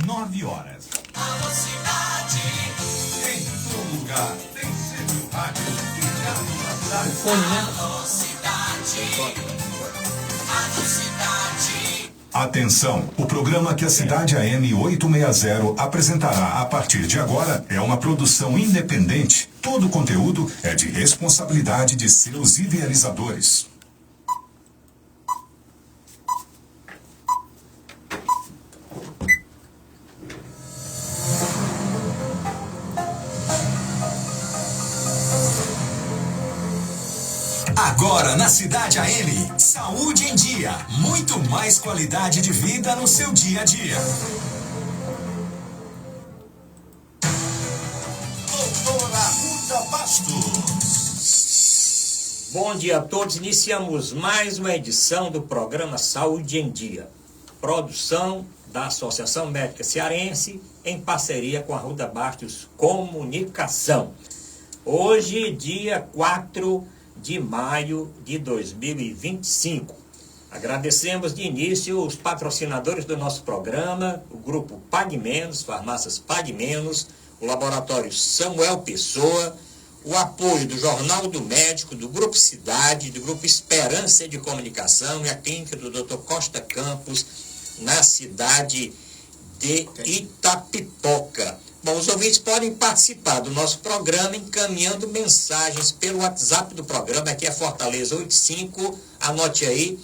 9 horas. Alô, cidade. Em todo lugar, tem sempre o rádio ligado na cidade. Alô, cidade. Alô, cidade. Atenção, o programa que a Cidade AM 860 apresentará a partir de agora é uma produção independente. Todo o conteúdo é de responsabilidade de seus idealizadores. Agora na Cidade AM, Saúde em Dia, muito mais qualidade de vida no seu dia a dia. Doutora Arruda Bastos. Bom dia a todos, iniciamos mais uma edição do programa Saúde em Dia. Produção da Associação Médica Cearense, em parceria com a Arruda Bastos Comunicação. Hoje, dia 4 de maio de 2025. Agradecemos de início os patrocinadores do nosso programa, o grupo Pague Menos, Farmácias Pague Menos, o Laboratório Samuel Pessoa, o apoio do Jornal do Médico, do Grupo Cidade, do Grupo Esperança de Comunicação e a clínica do Dr. Costa Campos, na cidade de Itapipoca. Bom, os ouvintes podem participar do nosso programa encaminhando mensagens pelo WhatsApp do programa, que é Fortaleza 85, anote aí,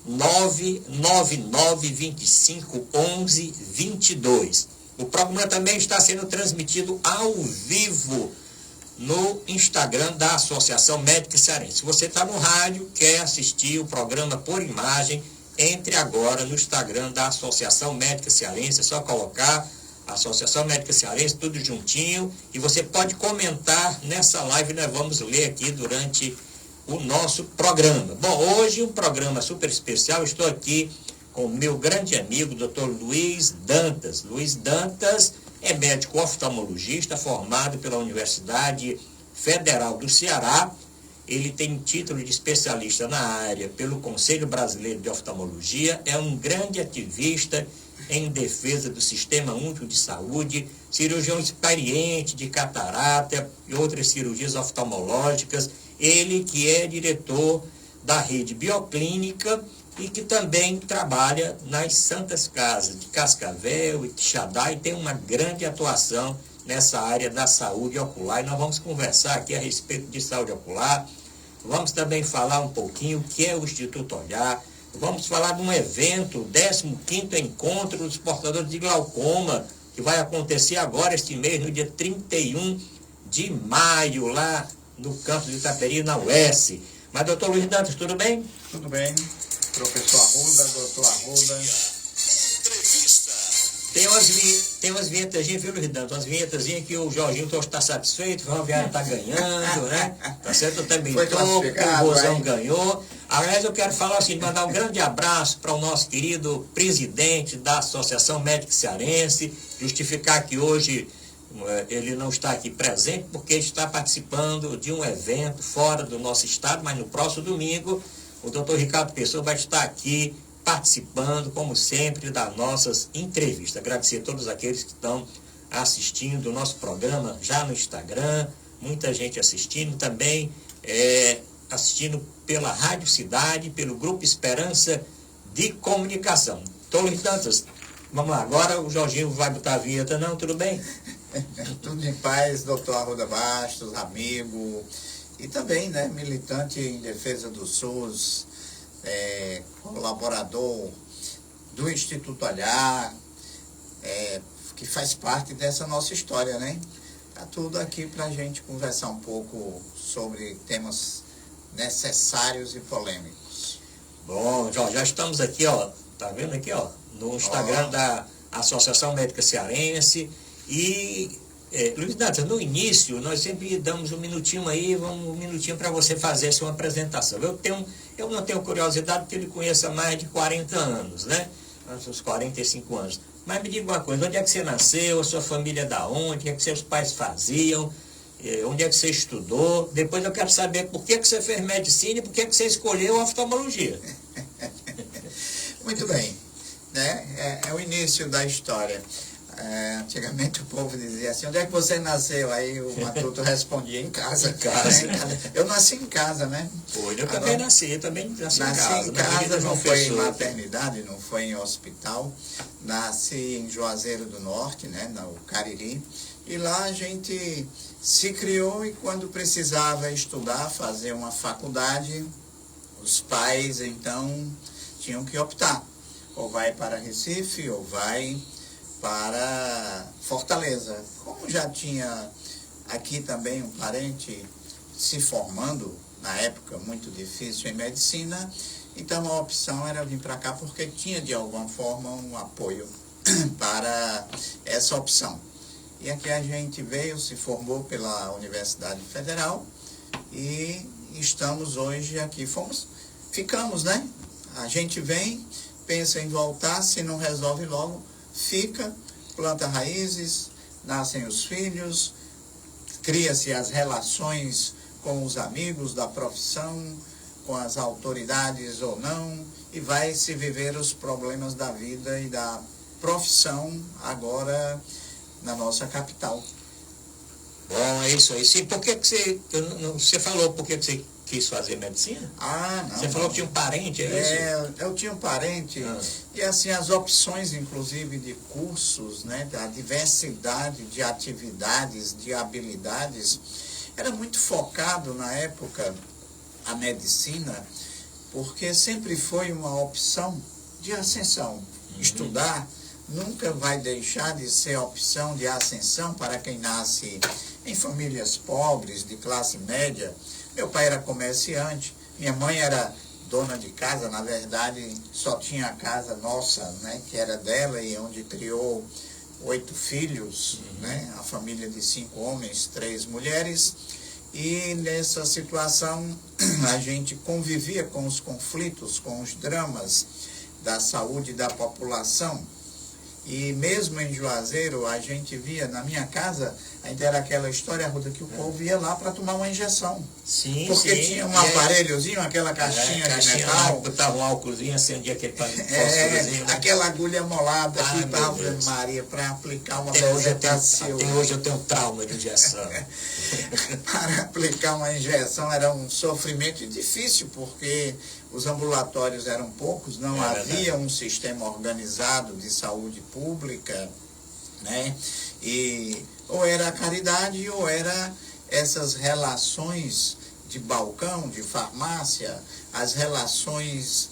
999251122. O programa também está sendo transmitido ao vivo no Instagram da Associação Médica Cearense. Se você está no rádio, quer assistir o programa por imagem, entre agora no Instagram da Associação Médica Cearense, é só colocar Associação Médica Cearense, tudo juntinho, e você pode comentar nessa live, nós vamos ler aqui durante o nosso programa. Bom, hoje um programa super especial, estou aqui com o meu grande amigo, Dr. Luiz Dantas. Luiz Dantas é médico oftalmologista, formado pela Universidade Federal do Ceará. Ele tem título de especialista na área pelo Conselho Brasileiro de Oftalmologia, é um grande ativista em defesa do Sistema Único de Saúde, cirurgião experiente de catarata e outras cirurgias oftalmológicas. Ele que é diretor da rede bioclínica e que também trabalha nas Santas Casas de Cascavel e Quixadá e tem uma grande atuação nessa área da saúde ocular. E nós vamos conversar aqui a respeito de saúde ocular. Vamos também falar um pouquinho o que é o Instituto Olhar. Vamos falar de um evento, o 15º Encontro dos Portadores de Glaucoma, que vai acontecer agora, este mês, no dia 31 de maio, lá no campus de Itaperi, na UES. Mas, doutor Luiz Dantas, tudo bem? Tudo bem. Professor Arruda, doutor Arruda. Tem umas vinhetazinhas, viu, Luiz Dantas? Umas vinhetazinhas que o Jorginho está satisfeito, o Ferroviário está ganhando, né? Tá certo? Eu também estou, o Rosão ganhou. Aliás, eu quero falar assim, mandar um grande abraço para o nosso querido presidente da Associação Médica Cearense, justificar que hoje ele não está aqui presente, porque está participando de um evento fora do nosso estado, mas no próximo domingo, o doutor Ricardo Pessoa vai estar aqui participando, como sempre, das nossas entrevistas. Agradecer a todos aqueles que estão assistindo o nosso programa já no Instagram, muita gente assistindo também, assistindo pela Rádio Cidade, pelo Grupo Esperança de Comunicação. Então, Luiz Dantas, vamos lá, agora o Jorginho vai botar a vinheta, não? Tudo bem? Tudo em paz, doutor Arruda Bastos, amigo, e também, né, militante em defesa do SUS, colaborador do Instituto Olhar, que faz parte dessa nossa história, né? Tá tudo aqui para a gente conversar um pouco sobre temas necessários e polêmicos. Bom, já estamos aqui, ó, tá vendo aqui, ó, no Instagram da Associação Médica Cearense. E, Luiz Dantas, no início, nós sempre damos um minutinho aí, um minutinho para você fazer essa apresentação. Eu não tenho curiosidade porque eu lhe conheço há mais de 40 anos, né? Uns 45 anos. Mas me diga uma coisa, onde é que você nasceu, a sua família é da onde, o que é que seus pais faziam, onde é que você estudou? Depois eu quero saber por que você fez medicina e por que você escolheu oftalmologia. Muito bem, né? É o início da história. Antigamente o povo dizia assim, onde é que você nasceu? Aí o matuto respondia, em casa. Em casa. Eu nasci em casa, né? Foi, eu também nasci em casa. Nasci em casa, não foi em Pessoa. maternidade, não foi em hospital. Nasci em Juazeiro do Norte, né, no Cariri. E lá a gente se criou e quando precisava estudar, fazer uma faculdade, os pais então tinham que optar. Ou vai para Recife ou vai para Fortaleza. Como já tinha aqui também um parente se formando, na época muito difícil em medicina, então a opção era vir para cá porque tinha de alguma forma um apoio para essa opção. E aqui a gente veio, se formou pela Universidade Federal e estamos hoje aqui. Ficamos, né? A gente vem, pensa em voltar, se não resolve logo, fica, planta raízes, nascem os filhos, cria-se as relações com os amigos da profissão, com as autoridades ou não, e vai se viver os problemas da vida e da profissão agora na nossa capital. Bom, é isso aí. Sim, por que você falou por que você quis fazer medicina? Não. Você falou que tinha um parente, é isso? Eu tinha um parente, e assim, as opções, inclusive, de cursos, né, da diversidade de atividades, de habilidades, era muito focado na época a medicina, porque sempre foi uma opção de ascensão. Estudar nunca vai deixar de ser opção de ascensão para quem nasce em famílias pobres, de classe média. Meu pai era comerciante, minha mãe era dona de casa, na verdade só tinha a casa nossa, né, que era dela e onde criou 8 filhos, né, a família de 5 homens, 3 mulheres. E nessa situação a gente convivia com os conflitos, com os dramas da saúde da população. E mesmo em Juazeiro, a gente via, na minha casa, ainda era aquela história, Ruda, que o povo ia lá para tomar uma injeção. Sim, porque tinha um aparelhozinho, aquela caixinha de metal. Botava um álcoolzinho, acendia aquele fósforozinho. Aquela agulha molada que estava, Maria, para aplicar uma bezetacil. Até hoje eu tenho trauma de injeção. Para aplicar uma injeção era um sofrimento difícil, porque os ambulatórios eram poucos, não havia um sistema organizado de saúde pública, né? E ou era a caridade ou era essas relações de balcão, de farmácia, as relações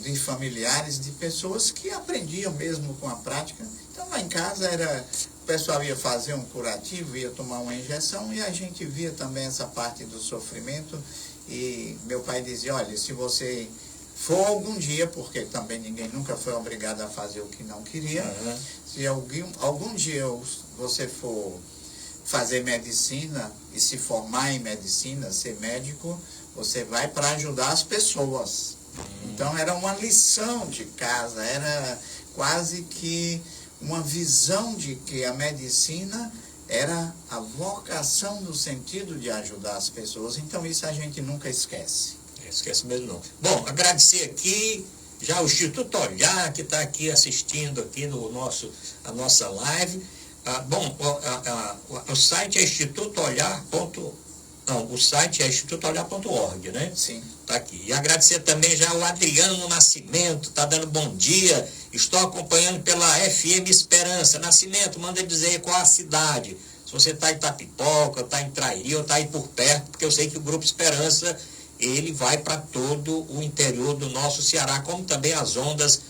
de familiares, de pessoas que aprendiam mesmo com a prática. Então lá em casa o pessoal ia fazer um curativo, ia tomar uma injeção e a gente via também essa parte do sofrimento. E meu pai dizia, olha, se você for algum dia, porque também ninguém nunca foi obrigado a fazer o que não queria, se algum dia você for fazer medicina e se formar em medicina, ser médico, você vai para ajudar as pessoas. Então era uma lição de casa, era quase que uma visão de que a medicina era a vocação no sentido de ajudar as pessoas. Então isso a gente nunca esquece. Esquece mesmo não. Bom, agradecer aqui já o Instituto Olhar, que está aqui assistindo aqui a nossa live. O site é institutoolhar.org, né? Sim. Está aqui. E agradecer também já o Adriano Nascimento, está dando bom dia. Estou acompanhando pela FM Esperança. Nascimento, manda dizer qual a cidade. Se você está em Itapipoca, está em Trairi, ou está aí por perto, porque eu sei que o Grupo Esperança, ele vai para todo o interior do nosso Ceará, como também as ondas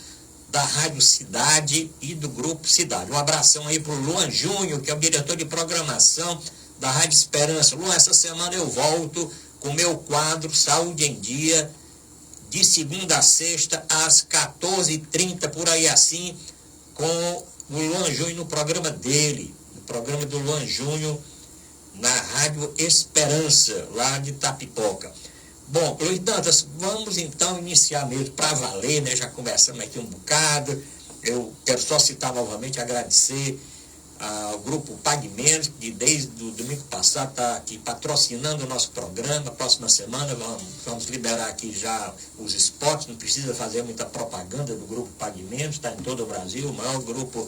da Rádio Cidade e do Grupo Cidade. Um abração aí para o Luan Júnior, que é o diretor de programação da Rádio Esperança. Luan, essa semana eu volto com o meu quadro Saúde em Dia, de segunda a sexta, às 14h30, por aí assim, com o Luan Júnior no programa dele, no programa do Luan Júnior, na Rádio Esperança, lá de Itapipoca. Bom, Luiz Dantas, vamos então iniciar mesmo para valer, né? Já conversamos aqui um bocado. Eu quero só citar novamente, agradecer ao Grupo Pague Menos, que desde o domingo passado está aqui patrocinando o nosso programa. Próxima semana vamos liberar aqui já os spots, não precisa fazer muita propaganda do Grupo Pague Menos, está em todo o Brasil, o maior grupo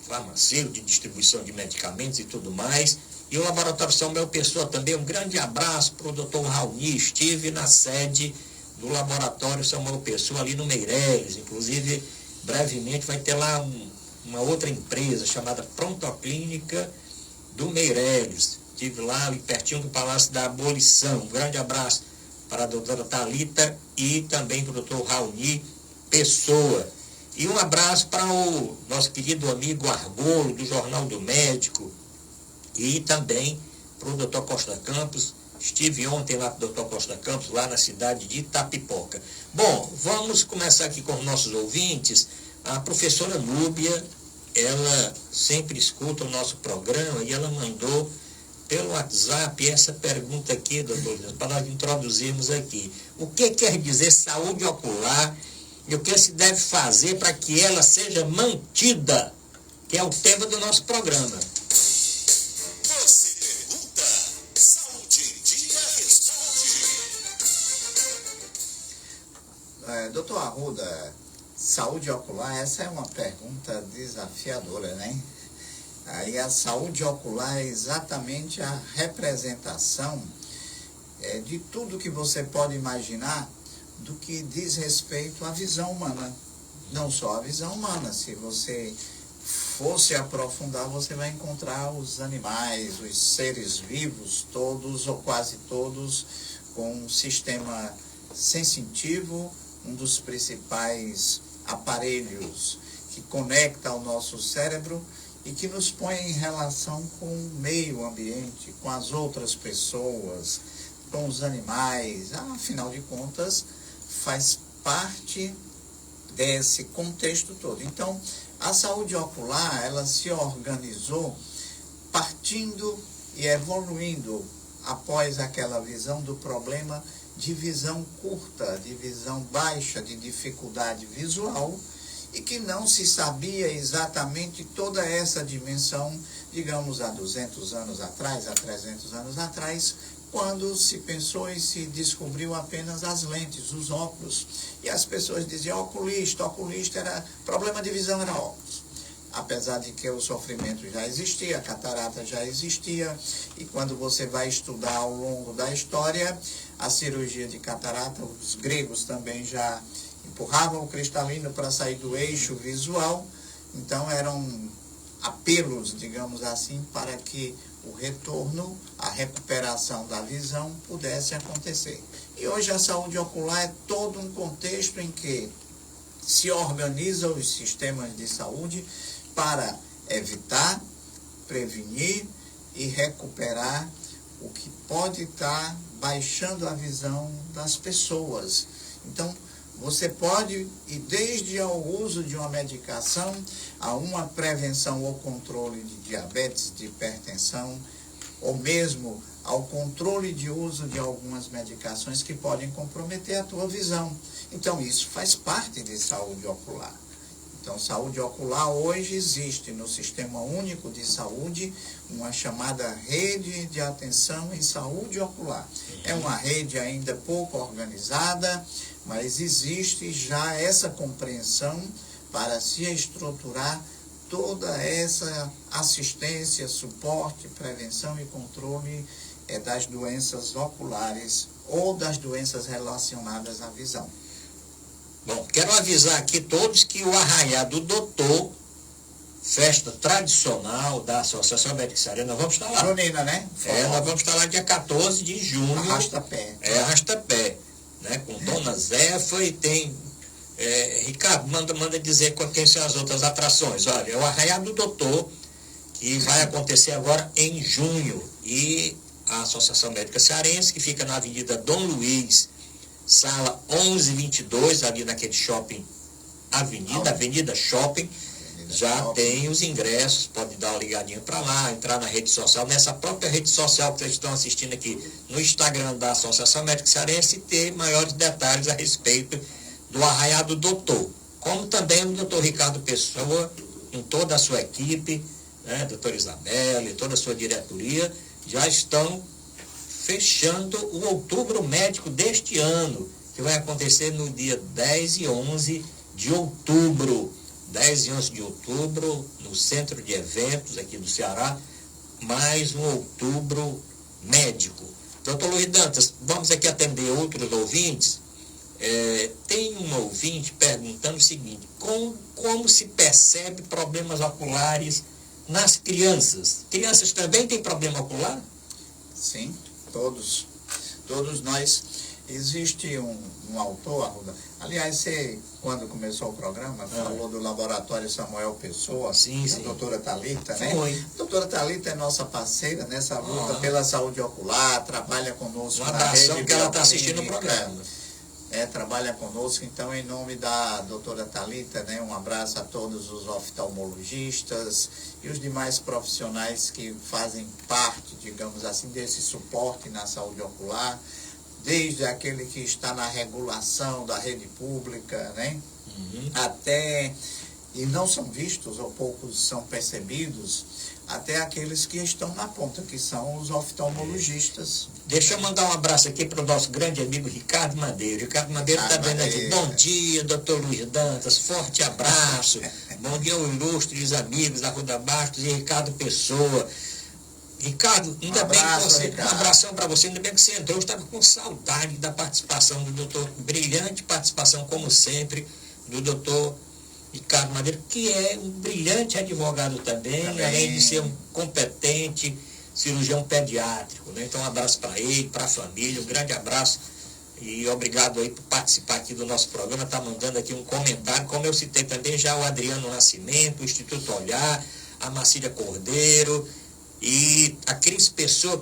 farmacêutico, de distribuição de medicamentos e tudo mais. E o Laboratório Samuel Pessoa também, um grande abraço para o Dr. Raoni. Estive na sede do Laboratório Samuel Pessoa, ali no Meireles. Inclusive, brevemente vai ter lá uma outra empresa chamada Prontoclínica do Meireles. Estive lá, ali pertinho do Palácio da Abolição. Um grande abraço para a doutora Thalita e também para o Dr. Raoni Pessoa. E um abraço para o nosso querido amigo Argolo, do Jornal do Médico, e também para o Dr. Costa Campos. Estive ontem lá com o Dr. Costa Campos, lá na cidade de Itapipoca. Bom, vamos começar aqui com os nossos ouvintes. A professora Núbia, ela sempre escuta o nosso programa e ela mandou pelo WhatsApp essa pergunta aqui, doutor, para nós introduzirmos aqui. O que quer dizer saúde ocular e o que se deve fazer para que ela seja mantida, que é o tema do nosso programa. Você pergunta, Saúde em Dia responde. Doutor Arruda, saúde ocular, essa é uma pergunta desafiadora, né? Aí a saúde ocular é exatamente a representação de tudo que você pode imaginar do que diz respeito à visão humana. Não só a visão humana, se você for se aprofundar, você vai encontrar os animais, os seres vivos, todos ou quase todos, com um sistema sensitivo, um dos principais aparelhos que conecta ao nosso cérebro e que nos põe em relação com o meio ambiente, com as outras pessoas, com os animais. Afinal de contas, faz parte desse contexto todo. Então, a saúde ocular, ela se organizou partindo e evoluindo após aquela visão do problema de visão curta, de visão baixa, de dificuldade visual, e que não se sabia exatamente toda essa dimensão, digamos, há 200 anos atrás, há 300 anos atrás, quando se pensou e se descobriu apenas as lentes, os óculos. E as pessoas diziam, oculista era, problema de visão era óculos. Apesar de que o sofrimento já existia, a catarata já existia, e quando você vai estudar ao longo da história, a cirurgia de catarata, os gregos também já empurravam o cristalino para sair do eixo visual, então eram apelos, digamos assim, para que o retorno, a recuperação da visão pudesse acontecer. E hoje a saúde ocular é todo um contexto em que se organizam os sistemas de saúde para evitar, prevenir e recuperar o que pode estar baixando a visão das pessoas. Então, você pode ir desde ao uso de uma medicação a uma prevenção ou controle de diabetes, de hipertensão, ou mesmo ao controle de uso de algumas medicações que podem comprometer a tua visão. Então, isso faz parte de saúde ocular. Então, saúde ocular hoje existe no Sistema Único de Saúde uma chamada Rede de Atenção em Saúde Ocular. É uma rede ainda pouco organizada, mas existe já essa compreensão para se estruturar toda essa assistência, suporte, prevenção e controle das doenças oculares ou das doenças relacionadas à visão. Bom, quero avisar aqui todos que o Arraiá do Doutor, festa tradicional da Associação Médica Cearense, nós vamos estar lá. Junina, né? Nós vamos estar lá dia 14 de junho. Arrasta-pé. Arrasta-pé, né? Com Dona Zefa e tem... Ricardo, manda dizer quem são as outras atrações. Olha, é o Arraiá do Doutor, que vai acontecer agora em junho. E a Associação Médica Cearense, que fica na Avenida Dom Luiz, sala 1122, ali naquele shopping, Avenida Shopping, já tem os ingressos, pode dar uma ligadinha para lá, entrar na rede social, nessa própria rede social que vocês estão assistindo aqui, no Instagram da Associação Médica Cearense, e ter maiores detalhes a respeito do Arraiá do Doutor, como também o doutor Ricardo Pessoa, com toda a sua equipe, né, doutor Isabela e toda a sua diretoria, já estão fechando o Outubro Médico deste ano, que vai acontecer no dia 10 e 11 de outubro. 10 e 11 de outubro, no Centro de Eventos aqui do Ceará, mais um outubro médico. Doutor Luiz Dantas, vamos aqui atender outros ouvintes. Tem um ouvinte perguntando o seguinte: como se percebe problemas oculares nas crianças? Crianças também têm problema ocular? Sim, todos nós. Existe um autor, Arruda. Aliás, você, quando começou o programa, falou do Laboratório Samuel Pessoa, Sim. a doutora Thalita, né? Foi. A doutora Thalita é nossa parceira nessa luta pela saúde ocular, trabalha conosco Um na abração, rede que ela está assistindo o bioclínica. programa. Trabalha conosco, então, em nome da doutora Thalita, né, um abraço a todos os oftalmologistas e os demais profissionais que fazem parte, digamos assim, desse suporte na saúde ocular, desde aquele que está na regulação da rede pública, né, até, e não são vistos ou poucos são percebidos, até aqueles que estão na ponta, que são os oftalmologistas. Deixa eu mandar um abraço aqui para o nosso grande amigo Ricardo Madeiro. Ricardo Madeiro está vendo aqui. Bom dia, doutor Luiz Dantas, forte abraço. Bom dia, ilustres amigos da Arruda Bastos e Ricardo Pessoa. Ricardo, ainda bem que você, um abração para você, ainda bem que você entrou, eu estava com saudade da participação do doutor, brilhante participação, como sempre, do doutor Ricardo Madeiro, que é um brilhante advogado também, além de ser um competente cirurgião pediátrico, né? Então, um abraço para ele, para a família, um grande abraço e obrigado aí por participar aqui do nosso programa. Está mandando aqui um comentário, como eu citei também já o Adriano Nascimento, o Instituto Olhar, a Marcília Cordeiro e a Cris Pessoa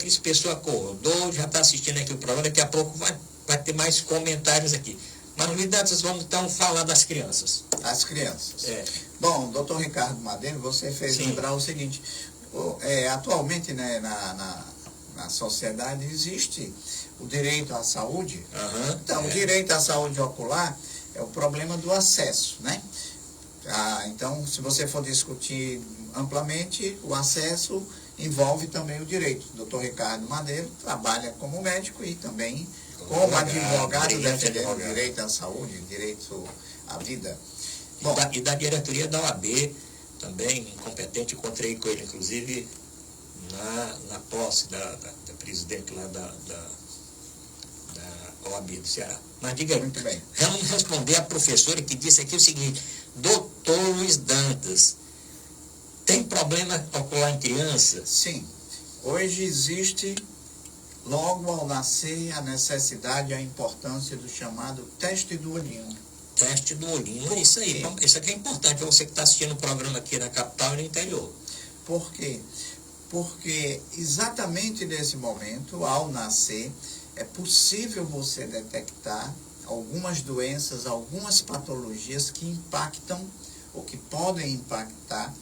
acordou, já está assistindo aqui o programa, daqui a pouco vai ter mais comentários aqui. Mas, Luiz Dantas, vamos então falar das crianças. As crianças. Bom, doutor Ricardo Madeiro, você fez lembrar o seguinte, atualmente, né, na sociedade existe o direito à saúde. Então, o direito à saúde ocular é o problema do acesso, né? Então, se você for discutir amplamente, o acesso envolve também o direito. O doutor Ricardo Madeiro trabalha como médico e também como advogado defendendo o direito à saúde, direito à vida. Bom, e da diretoria da OAB, também incompetente, encontrei com ele, inclusive, na posse da presidente lá da OAB do Ceará. Mas diga aí, muito bem. Vamos responder a professora que disse aqui o seguinte: doutor Luiz Dantas, tem problema ocular em criança? Sim. Hoje existe, logo ao nascer, a necessidade e a importância do chamado teste do olhinho. Teste do olhinho, é isso aí. Isso aqui é importante para você que está assistindo o programa aqui na capital e no interior. Por quê? Porque exatamente nesse momento, ao nascer, é possível você detectar algumas doenças, algumas patologias que impactam ou que podem impactar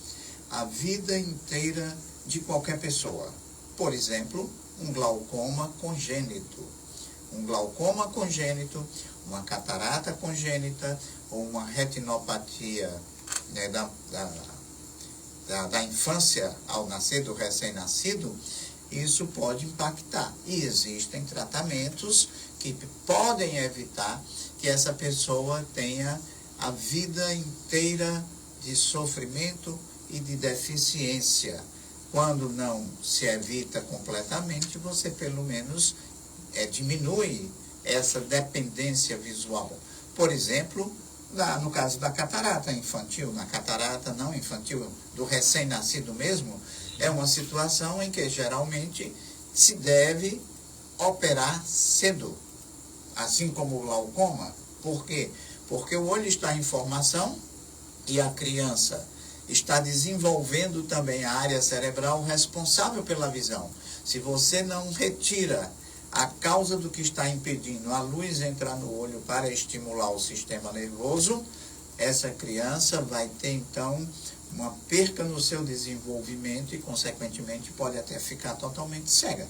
a vida inteira de qualquer pessoa. Por exemplo, um glaucoma congênito. Um glaucoma congênito, uma catarata congênita ou uma retinopatia, né, da infância ao nascer, do recém-nascido, isso pode impactar. E existem tratamentos que podem evitar que essa pessoa tenha a vida inteira de sofrimento e de deficiência. Quando não se evita completamente, você pelo menos diminui essa dependência visual. Por exemplo, no caso da catarata infantil, na catarata não infantil, do recém-nascido mesmo, é uma situação em que geralmente se deve operar cedo, assim como o glaucoma. Por quê? Porque o olho está em formação e a criança está desenvolvendo também a área cerebral responsável pela visão. Se você não retira a causa do que está impedindo a luz entrar no olho para estimular o sistema nervoso, essa criança vai ter então uma perca no seu desenvolvimento e, consequentemente, pode até ficar totalmente cega.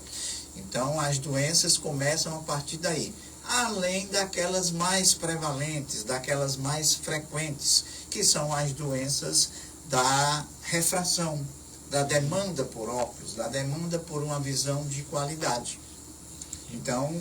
Então, as doenças começam a partir daí, além daquelas mais prevalentes, daquelas mais frequentes, que são as doenças da refração, da demanda por óculos, da demanda por uma visão de qualidade. Então,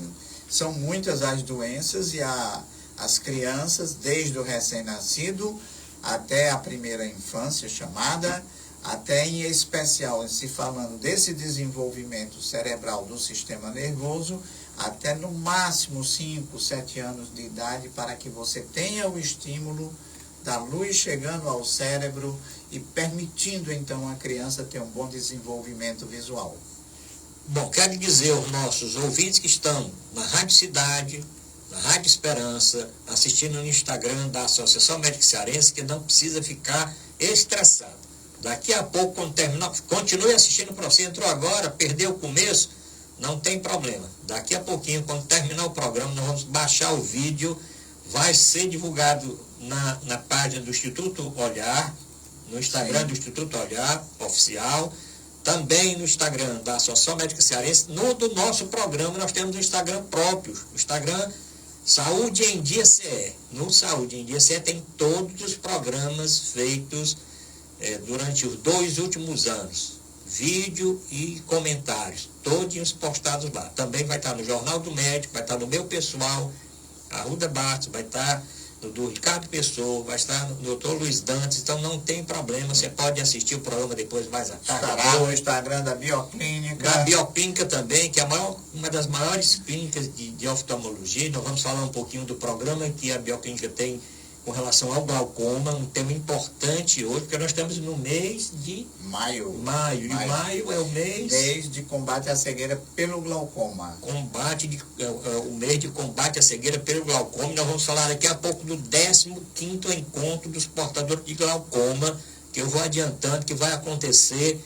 são muitas as doenças e as crianças, desde o recém-nascido, até a primeira infância chamada, até em especial, se falando desse desenvolvimento cerebral do sistema nervoso, até no máximo 5, 7 anos de idade, para que você tenha o estímulo da luz chegando ao cérebro e permitindo então a criança ter um bom desenvolvimento visual. Bom, quero dizer aos nossos ouvintes que estão na Rádio Cidade, na Rádio Esperança, assistindo no Instagram da Associação Médica Cearense, que não precisa ficar estressado. Daqui a pouco, quando terminar, continue assistindo para você. Entrou agora, perdeu o começo, não tem problema. Daqui a pouquinho, quando terminar o programa, nós vamos baixar o vídeo, vai ser divulgado na página do Instituto Olhar, no Instagram do Instituto Olhar, oficial, também no Instagram da Associação Médica Cearense. No do nosso programa, nós temos um Instagram próprio, o Instagram Saúde em Dia CE. No Saúde em Dia CE tem todos os programas feitos durante os 2 últimos anos. Vídeo e comentários, todos postados lá. Também vai estar no Jornal do Médico, vai estar no meu pessoal, Arruda Bastos, vai estar no do Ricardo Pessoa, vai estar no Dr. Luiz Dantas, então não tem problema, você pode assistir o programa depois mais à tarde. Estará no Instagram da Bioclínica. Da Bioclínica também, que é uma das maiores clínicas de oftalmologia. Nós vamos falar um pouquinho do programa que a Bioclínica tem com relação ao glaucoma, um tema importante hoje, porque nós estamos no mês de maio. E maio é o mês de combate à cegueira pelo glaucoma. O mês de combate à cegueira pelo glaucoma. Nós vamos falar daqui a pouco do 15º encontro dos portadores de glaucoma, que eu vou adiantando que vai acontecer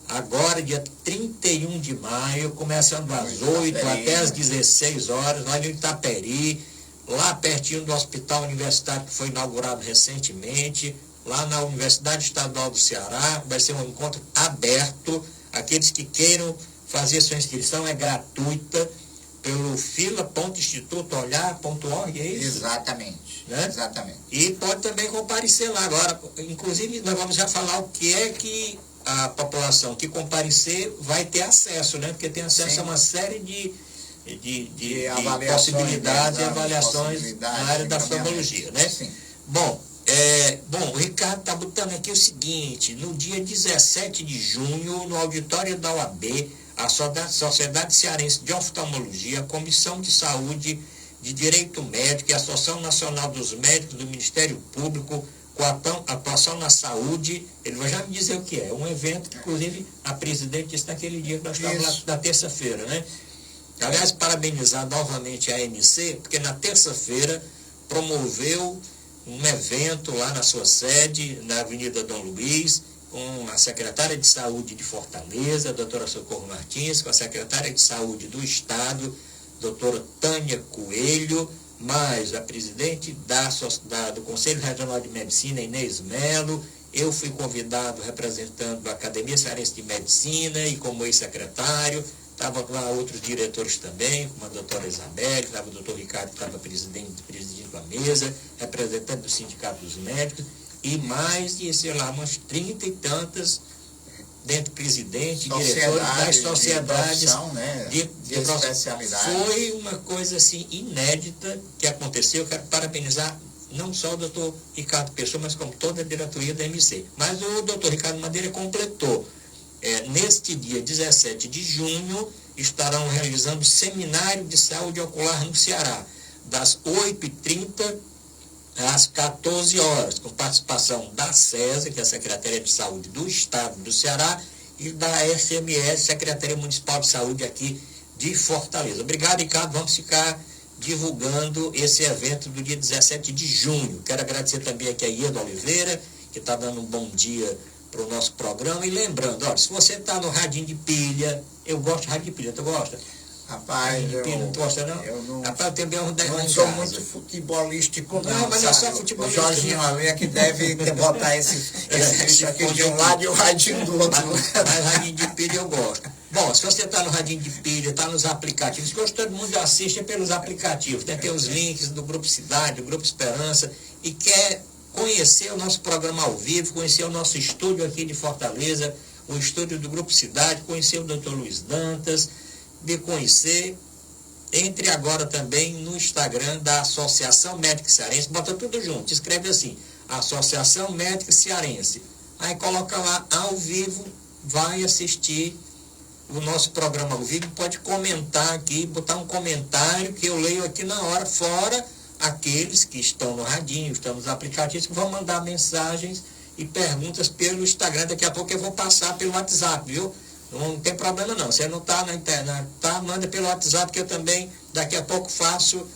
agora, dia 31 de maio, começando às 8 até às 16 horas, lá no Itaperi, lá pertinho do Hospital Universitário, que foi inaugurado recentemente, lá na Universidade Estadual do Ceará. Vai ser um encontro aberto. Aqueles que queiram fazer sua inscrição é gratuita pelo fila.institutoolhar.org, é isso? Exatamente, né? Exatamente. E pode também comparecer lá agora. Inclusive, nós vamos já falar o que é que a população que comparecer vai ter acesso, né? Porque tem acesso a uma série de possibilidades e avaliações na área da oftalmologia, né? Sim. Bom, o Ricardo está botando aqui o seguinte: no dia 17 de junho, no auditório da OAB, a Sociedade Cearense de Oftalmologia, a Comissão de Saúde, de Direito Médico e a Associação Nacional dos Médicos do Ministério Público, com a atuação na saúde, ele vai já me dizer o que é. Um evento que, inclusive, a presidente disse naquele dia que nós estávamos lá, na terça-feira, né? Aliás, parabenizar novamente a AMC, porque na terça-feira promoveu um evento lá na sua sede, na Avenida Dom Luiz, com a secretária de Saúde de Fortaleza, a doutora Socorro Martins, com a secretária de Saúde do Estado, doutora Tânia Coelho, mais a presidente do Conselho Regional de Medicina, Inês Melo. Eu fui convidado representando a Academia Cearense de Medicina e como ex-secretário. Estavam lá outros diretores também, como a doutora Isabel, estava o doutor Ricardo, que estava presidindo a mesa, representante do Sindicato dos Médicos, e mais de, sei lá, umas 30 e tantas dentro do presidente, diretores das sociedades de especialidade. Foi uma coisa assim inédita que aconteceu. Eu quero parabenizar não só o doutor Ricardo Pessoa, mas como toda a diretoria da MC. Mas o doutor Ricardo Madeira completou. Neste dia 17 de junho, estarão realizando seminário de saúde ocular no Ceará, das 8h30 às 14 horas, com participação da SESA, que é a Secretaria de Saúde do Estado do Ceará, e da SMS, Secretaria Municipal de Saúde aqui de Fortaleza. Obrigado, Ricardo. Vamos ficar divulgando esse evento do dia 17 de junho. Quero agradecer também aqui a Ieda Oliveira, que está dando um bom dia para o nosso programa. E lembrando, olha, se você está no radinho de pilha, eu gosto de rádio de pilha, tu gosta? Rapaz, não gosta, não? Eu não, rapaz, eu tenho não sou muito futebolístico, não. Mas é só futebolístico. O Jorginho ali é que deve botar esse bicho aqui de um lado e o radinho do outro. Mas radinho de pilha eu gosto. Bom, se você está no radinho de pilha, está nos aplicativos, que hoje todo mundo assiste pelos aplicativos, tem os links do Grupo Cidade, do Grupo Esperança, e quer conhecer o nosso programa ao vivo, conhecer o nosso estúdio aqui de Fortaleza, o estúdio do Grupo Cidade, conhecer o Dr. Luiz Dantas, de conhecer, entre agora também no Instagram da Associação Médica Cearense, bota tudo junto, escreve assim, Associação Médica Cearense. Aí coloca lá, ao vivo, vai assistir o nosso programa ao vivo, pode comentar aqui, botar um comentário que eu leio aqui na hora, fora aqueles que estão no radinho, estão nos aplicativos, que vão mandar mensagens e perguntas pelo Instagram. Daqui a pouco eu vou passar pelo WhatsApp, viu? Não tem problema não. Você não está na internet, tá? Manda pelo WhatsApp que eu também daqui a pouco faço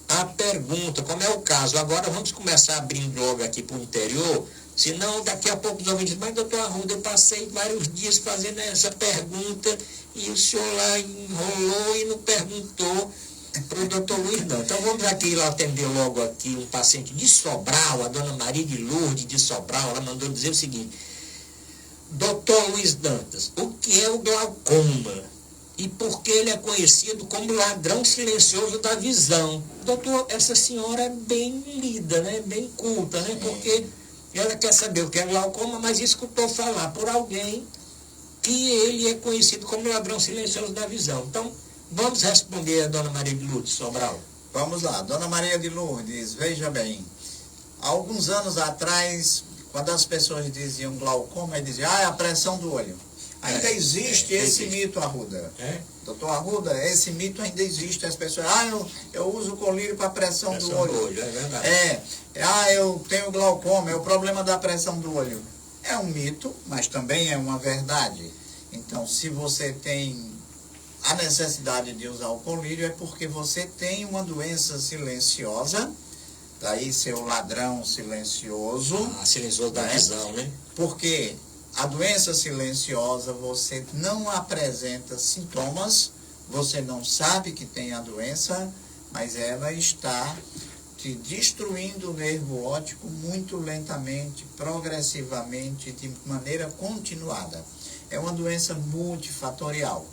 a pergunta, como é o caso. Agora vamos começar abrindo logo aqui para o interior, senão daqui a pouco os ouvintes dizem, mas doutor Arruda, eu passei vários dias fazendo essa pergunta e o senhor lá enrolou e não perguntou para o doutor Luiz não. Então vamos aqui lá atender logo aqui um paciente de Sobral, a dona Maria de Lourdes de Sobral. Ela mandou dizer o seguinte: doutor Luiz Dantas, o que é o glaucoma e por que ele é conhecido como ladrão silencioso da visão? Doutor, essa senhora é bem lida, né? Bem culta, né? Porque ela quer saber o que é glaucoma, mas escutou falar por alguém que ele é conhecido como ladrão silencioso da visão. Então, vamos responder a dona Maria de Lourdes Sobral. Vamos lá, dona Maria de Lourdes, veja bem, há alguns anos atrás, quando as pessoas diziam glaucoma, diziam, a pressão do olho. Ainda existe esse mito, Arruda. Doutor Arruda, esse mito ainda existe. As pessoas, eu uso colírio para pressão do olho. É verdade. Eu tenho glaucoma, é o problema da pressão do olho. É um mito, mas também é uma verdade. Então, se você tem a necessidade de usar o colírio, é porque você tem uma doença silenciosa, daí seu ladrão silencioso. Silencioso da visão, né? Porque a doença silenciosa, você não apresenta sintomas, você não sabe que tem a doença, mas ela está te destruindo o nervo óptico muito lentamente, progressivamente, de maneira continuada. É uma doença multifatorial.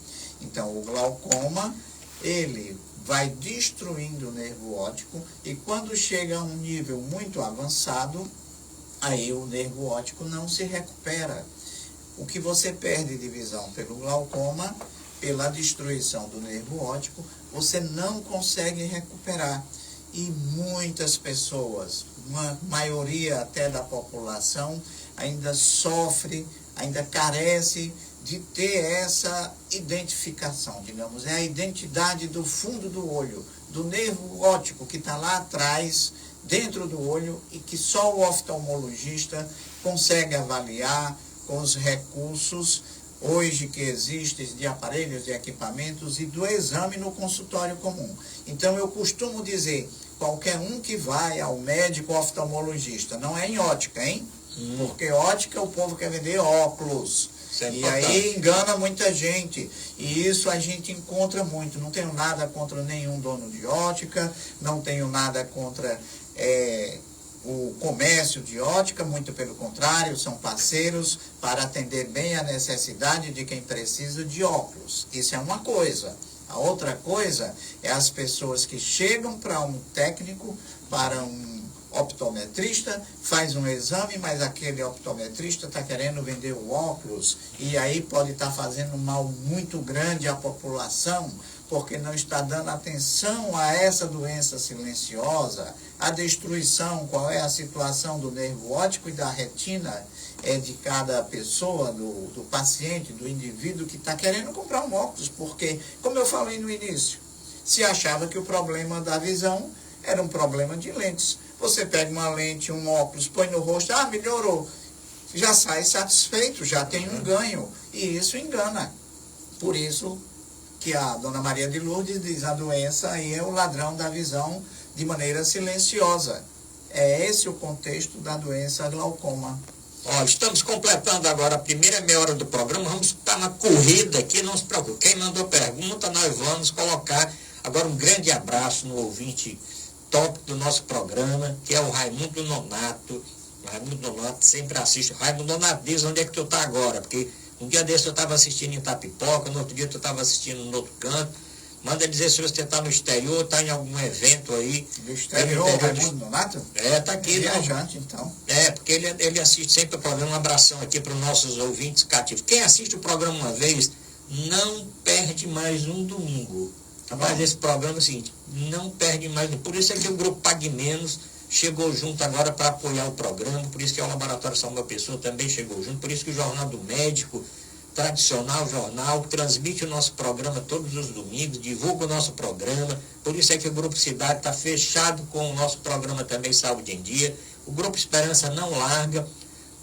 Então, o glaucoma, ele vai destruindo o nervo óptico e quando chega a um nível muito avançado, aí o nervo óptico não se recupera. O que você perde de visão pelo glaucoma, pela destruição do nervo óptico, você não consegue recuperar. E muitas pessoas, uma maioria até da população, ainda sofre, ainda carece de ter essa identificação, digamos, é a identidade do fundo do olho, do nervo óptico que está lá atrás, dentro do olho, e que só o oftalmologista consegue avaliar com os recursos hoje que existem de aparelhos, de equipamentos e do exame no consultório comum. Então eu costumo dizer, qualquer um que vai ao médico oftalmologista, não é em ótica, hein? Porque ótica o povo quer vender óculos. E aí engana muita gente. E isso a gente encontra muito. Não tenho nada contra nenhum dono de ótica, não tenho nada contra o comércio de ótica, muito pelo contrário, são parceiros para atender bem a necessidade de quem precisa de óculos. Isso é uma coisa. A outra coisa é as pessoas que chegam para um técnico, para um optometrista, faz um exame, mas aquele optometrista está querendo vender o óculos e aí pode estar fazendo um mal muito grande à população, porque não está dando atenção a essa doença silenciosa, a destruição, qual é a situação do nervo óptico e da retina de cada pessoa, do paciente, do indivíduo que está querendo comprar um óculos, porque, como eu falei no início, se achava que o problema da visão era um problema de lentes. Você pega uma lente, um óculos, põe no rosto, melhorou. Já sai satisfeito, já tem um ganho. E isso engana. Por isso que a dona Maria de Lourdes diz, a doença aí é o ladrão da visão de maneira silenciosa. É esse o contexto da doença glaucoma. Estamos completando agora a primeira meia hora do programa, vamos estar na corrida aqui, não se preocupe. Quem mandou pergunta, nós vamos colocar. Agora um grande abraço no ouvinte top do nosso programa, que é o Raimundo Nonato. O Raimundo Nonato sempre assiste. Raimundo Nonato, diz onde é que tu está agora, porque um dia desse eu estava assistindo em Itapipoca, no outro dia tu estava assistindo no outro canto. Manda dizer se você está no exterior, está em algum evento aí. No exterior, Raimundo Nonato? Está aqui. Viajante, então. Porque ele assiste sempre o programa. Um abração aqui para os nossos ouvintes cativos. Quem assiste o programa uma vez, não perde mais um domingo. Mas esse programa é o seguinte, não perde mais. Por isso é que o grupo Pague Menos chegou junto agora para apoiar o programa, por isso que o Laboratório Samuel Pessoa também chegou junto, por isso que o Jornal do Médico, tradicional jornal, transmite o nosso programa todos os domingos, divulga o nosso programa, por isso é que o Grupo Cidade está fechado com o nosso programa também Saúde em Dia. O Grupo Esperança não larga,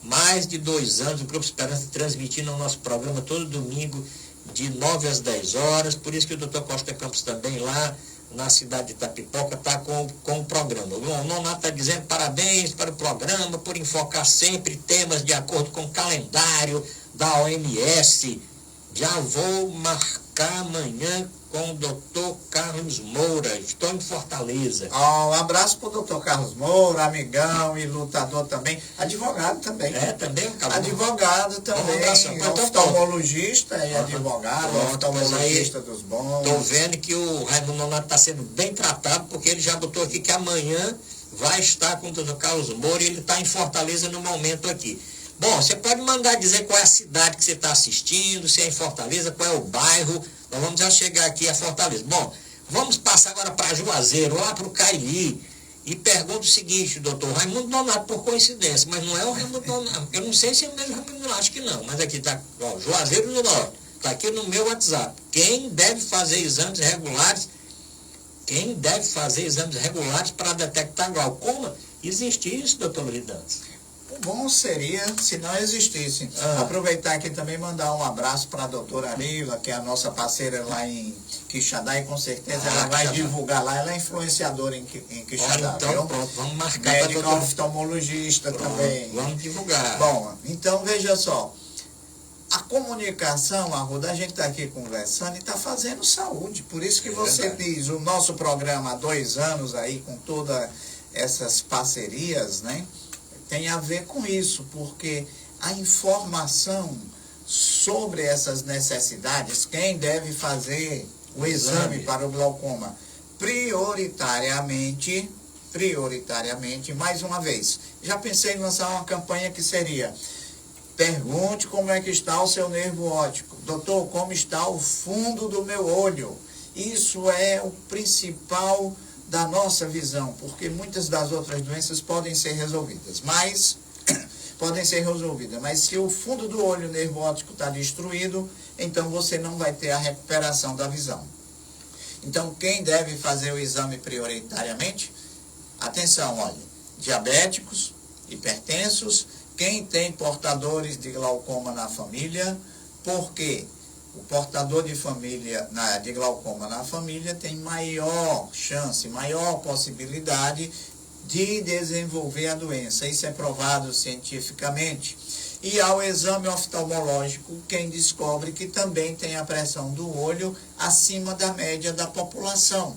mais de 2 anos o Grupo Esperança transmitindo o nosso programa todo domingo, de 9 às 10 horas, por isso que o Dr. Costa Campos também lá na cidade de Itapipoca está com o programa. O Nonato está dizendo parabéns para o programa, por enfocar sempre temas de acordo com o calendário da OMS. Já vou marcar amanhã com o Dr. Carlos Moura, estou em Fortaleza. Um abraço para o Dr. Carlos Moura, amigão e lutador também, advogado também. Também acabou. Advogado também, oftalmologista e advogado, oftalmologista dos bons. Estou vendo que o Raimundo Nonato está sendo bem tratado, porque ele já botou aqui que amanhã vai estar com o Dr. Carlos Moura e ele está em Fortaleza no momento aqui. Bom, você pode mandar dizer qual é a cidade que você está assistindo, se é em Fortaleza, qual é o bairro. Nós vamos já chegar aqui a Fortaleza. Bom, vamos passar agora para Juazeiro, lá para o Caili, e pergunto o seguinte, doutor Raimundo Nonato, por coincidência, mas não é o Raimundo Nonato. Eu não sei se é o mesmo Raimundo Nonato, acho que não, mas aqui está, Juazeiro do Norte, está aqui no meu WhatsApp. Quem deve fazer exames regulares? Quem deve fazer exames regulares para detectar glaucoma? Existe isso, doutor Luiz Dantas? O bom seria se não existisse. Aproveitar aqui também mandar um abraço para a doutora Arila, que é a nossa parceira lá em Quixadá, e com certeza ela vai divulgar lá. Ela é influenciadora em Quixadá. Então, pronto, vamos marcar. Médica oftalmologista também. Vamos divulgar. Bom, então veja só. A comunicação, Arruda, a gente está aqui conversando e está fazendo saúde. Por isso que você diz, o nosso programa há 2 anos aí, com todas essas parcerias, né? Tem a ver com isso, porque a informação sobre essas necessidades, quem deve fazer o exame para o glaucoma, prioritariamente, mais uma vez, já pensei em lançar uma campanha que seria: pergunte como é que está o seu nervo óptico. Doutor, como está o fundo do meu olho? Isso é o principal da nossa visão, porque muitas das outras doenças podem ser resolvidas, mas se o fundo do olho, o nervo óptico está destruído, então você não vai ter a recuperação da visão. Então, quem deve fazer o exame prioritariamente? Atenção, olha, diabéticos, hipertensos, quem tem portadores de glaucoma na família, porque o portador de glaucoma na família tem maior chance, maior possibilidade de desenvolver a doença. Isso é provado cientificamente. E ao exame oftalmológico, quem descobre que também tem a pressão do olho acima da média da população.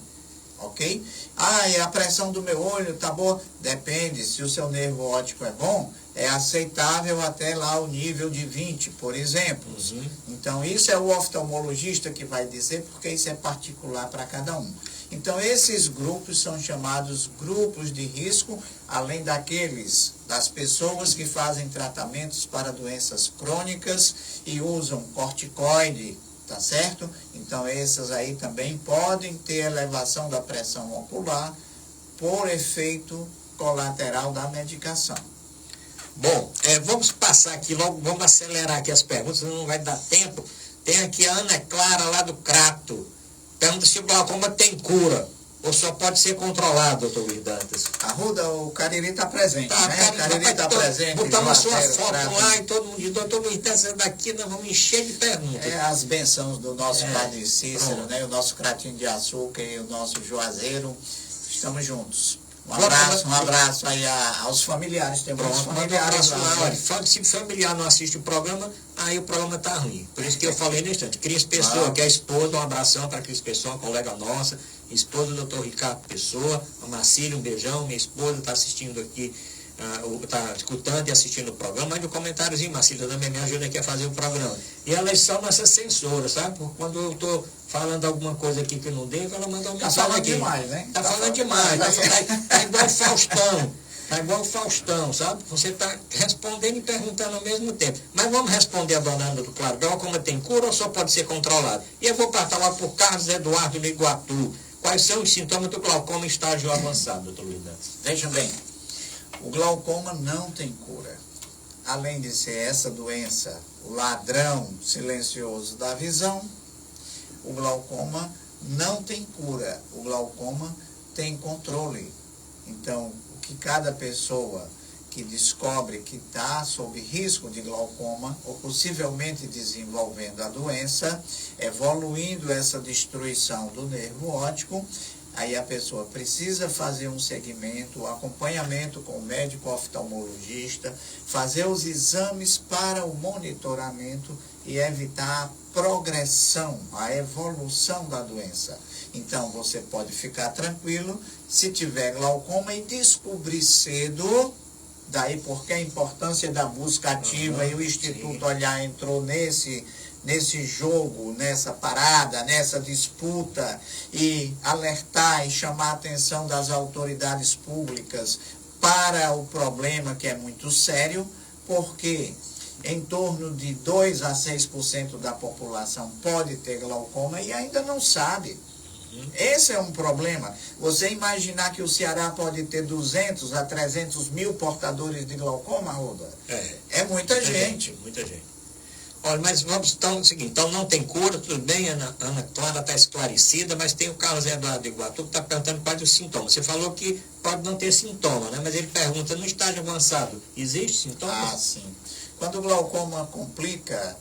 Ok? E a pressão do meu olho tá boa? Depende, se o seu nervo óptico é bom, é aceitável até lá o nível de 20, por exemplo. Então, isso é o oftalmologista que vai dizer, porque isso é particular para cada um. Então, esses grupos são chamados grupos de risco, além das pessoas que fazem tratamentos para doenças crônicas e usam corticoide, tá certo? Então, essas aí também podem ter elevação da pressão ocular por efeito colateral da medicação. Bom, vamos passar aqui logo, vamos acelerar aqui as perguntas, senão não vai dar tempo. Tem aqui a Ana Clara, lá do Crato. Pergunta se o glaucoma tem cura, ou só pode ser controlado, doutor Luiz Dantas. Arruda, o Cariri está presente, né? O Cariri está presente. Botamos a sua foto lá e todo mundo diz, doutor Luiz Dantas, daqui nós vamos encher de perguntas. As bênçãos do nosso Padre Cícero, né? O nosso Cratinho de Açúcar e o nosso Juazeiro. Estamos juntos. Um abraço aí aos familiares. Tem muitos familiares lá. Olha, se familiar não assiste o programa, aí o programa está ruim. Por isso que eu falei no instante. Cris Pessoa, que é a esposa, um abração para Cris Pessoa, uma colega nossa, esposa do Dr. Ricardo Pessoa, a Marcília, um beijão, minha esposa está assistindo aqui, está escutando e assistindo o programa. Mande um comentáriozinho, Marcília, também me ajuda aqui a fazer o programa. E elas são nossas censoras, sabe? Porque quando eu estou falando alguma coisa aqui que não devo, ela manda uma mensagem falando aqui. Demais, né? Tá falando demais. Tá igual o Faustão. Tá igual o Faustão, sabe? Você está respondendo e perguntando ao mesmo tempo. Mas vamos responder a dona Ana do Claro. Glaucoma tem cura ou só pode ser controlado? E eu vou passar lá por Carlos Eduardo no Iguatu. Quais são os sintomas do glaucoma em estágio avançado, doutor Luiz Dantas? Vejam bem, O glaucoma não tem cura. Além de ser essa doença, o ladrão silencioso da visão, o glaucoma não tem cura. O glaucoma tem controle. Então, o que cada pessoa que descobre que está sob risco de glaucoma, ou possivelmente desenvolvendo a doença, evoluindo essa destruição do nervo óptico, aí a pessoa precisa fazer um segmento, um acompanhamento com o médico oftalmologista, fazer os exames para o monitoramento e evitar a progressão, a evolução da doença. Então, você pode ficar tranquilo se tiver glaucoma e descobrir cedo. Daí porque a importância da busca ativa e o Instituto Olhar entrou nesse jogo, nessa parada, nessa disputa, e alertar e chamar a atenção das autoridades públicas para o problema que é muito sério, porque em torno de 2 a 6% da população pode ter glaucoma e ainda não sabe. Esse é um problema. Você imaginar que o Ceará pode ter 200 a 300 mil portadores de glaucoma, Roda? É muita gente. Muita gente. Olha, mas vamos então no seguinte, então não tem cura, tudo bem, Ana Clara está esclarecida, mas tem o Carlos Eduardo de Iguatu que está perguntando quais os sintomas. Você falou que pode não ter sintoma, né? Mas ele pergunta, no estágio avançado, existe sintoma? Ah, sim. Quando o glaucoma complica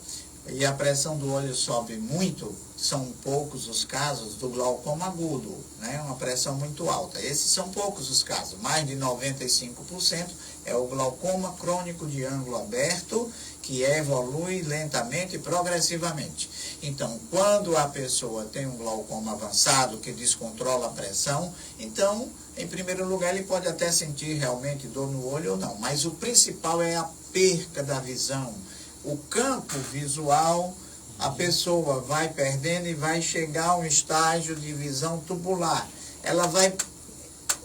e a pressão do olho sobe muito, são poucos os casos do glaucoma agudo, né? Uma pressão muito alta. Esses são poucos os casos. Mais de 95% é o glaucoma crônico de ângulo aberto, que evolui lentamente e progressivamente. Então, quando a pessoa tem um glaucoma avançado, que descontrola a pressão, então, em primeiro lugar, ele pode até sentir realmente dor no olho ou não. Mas o principal é a perca da visão. O campo visual, a pessoa vai perdendo e vai chegar a um estágio de visão tubular. Ela vai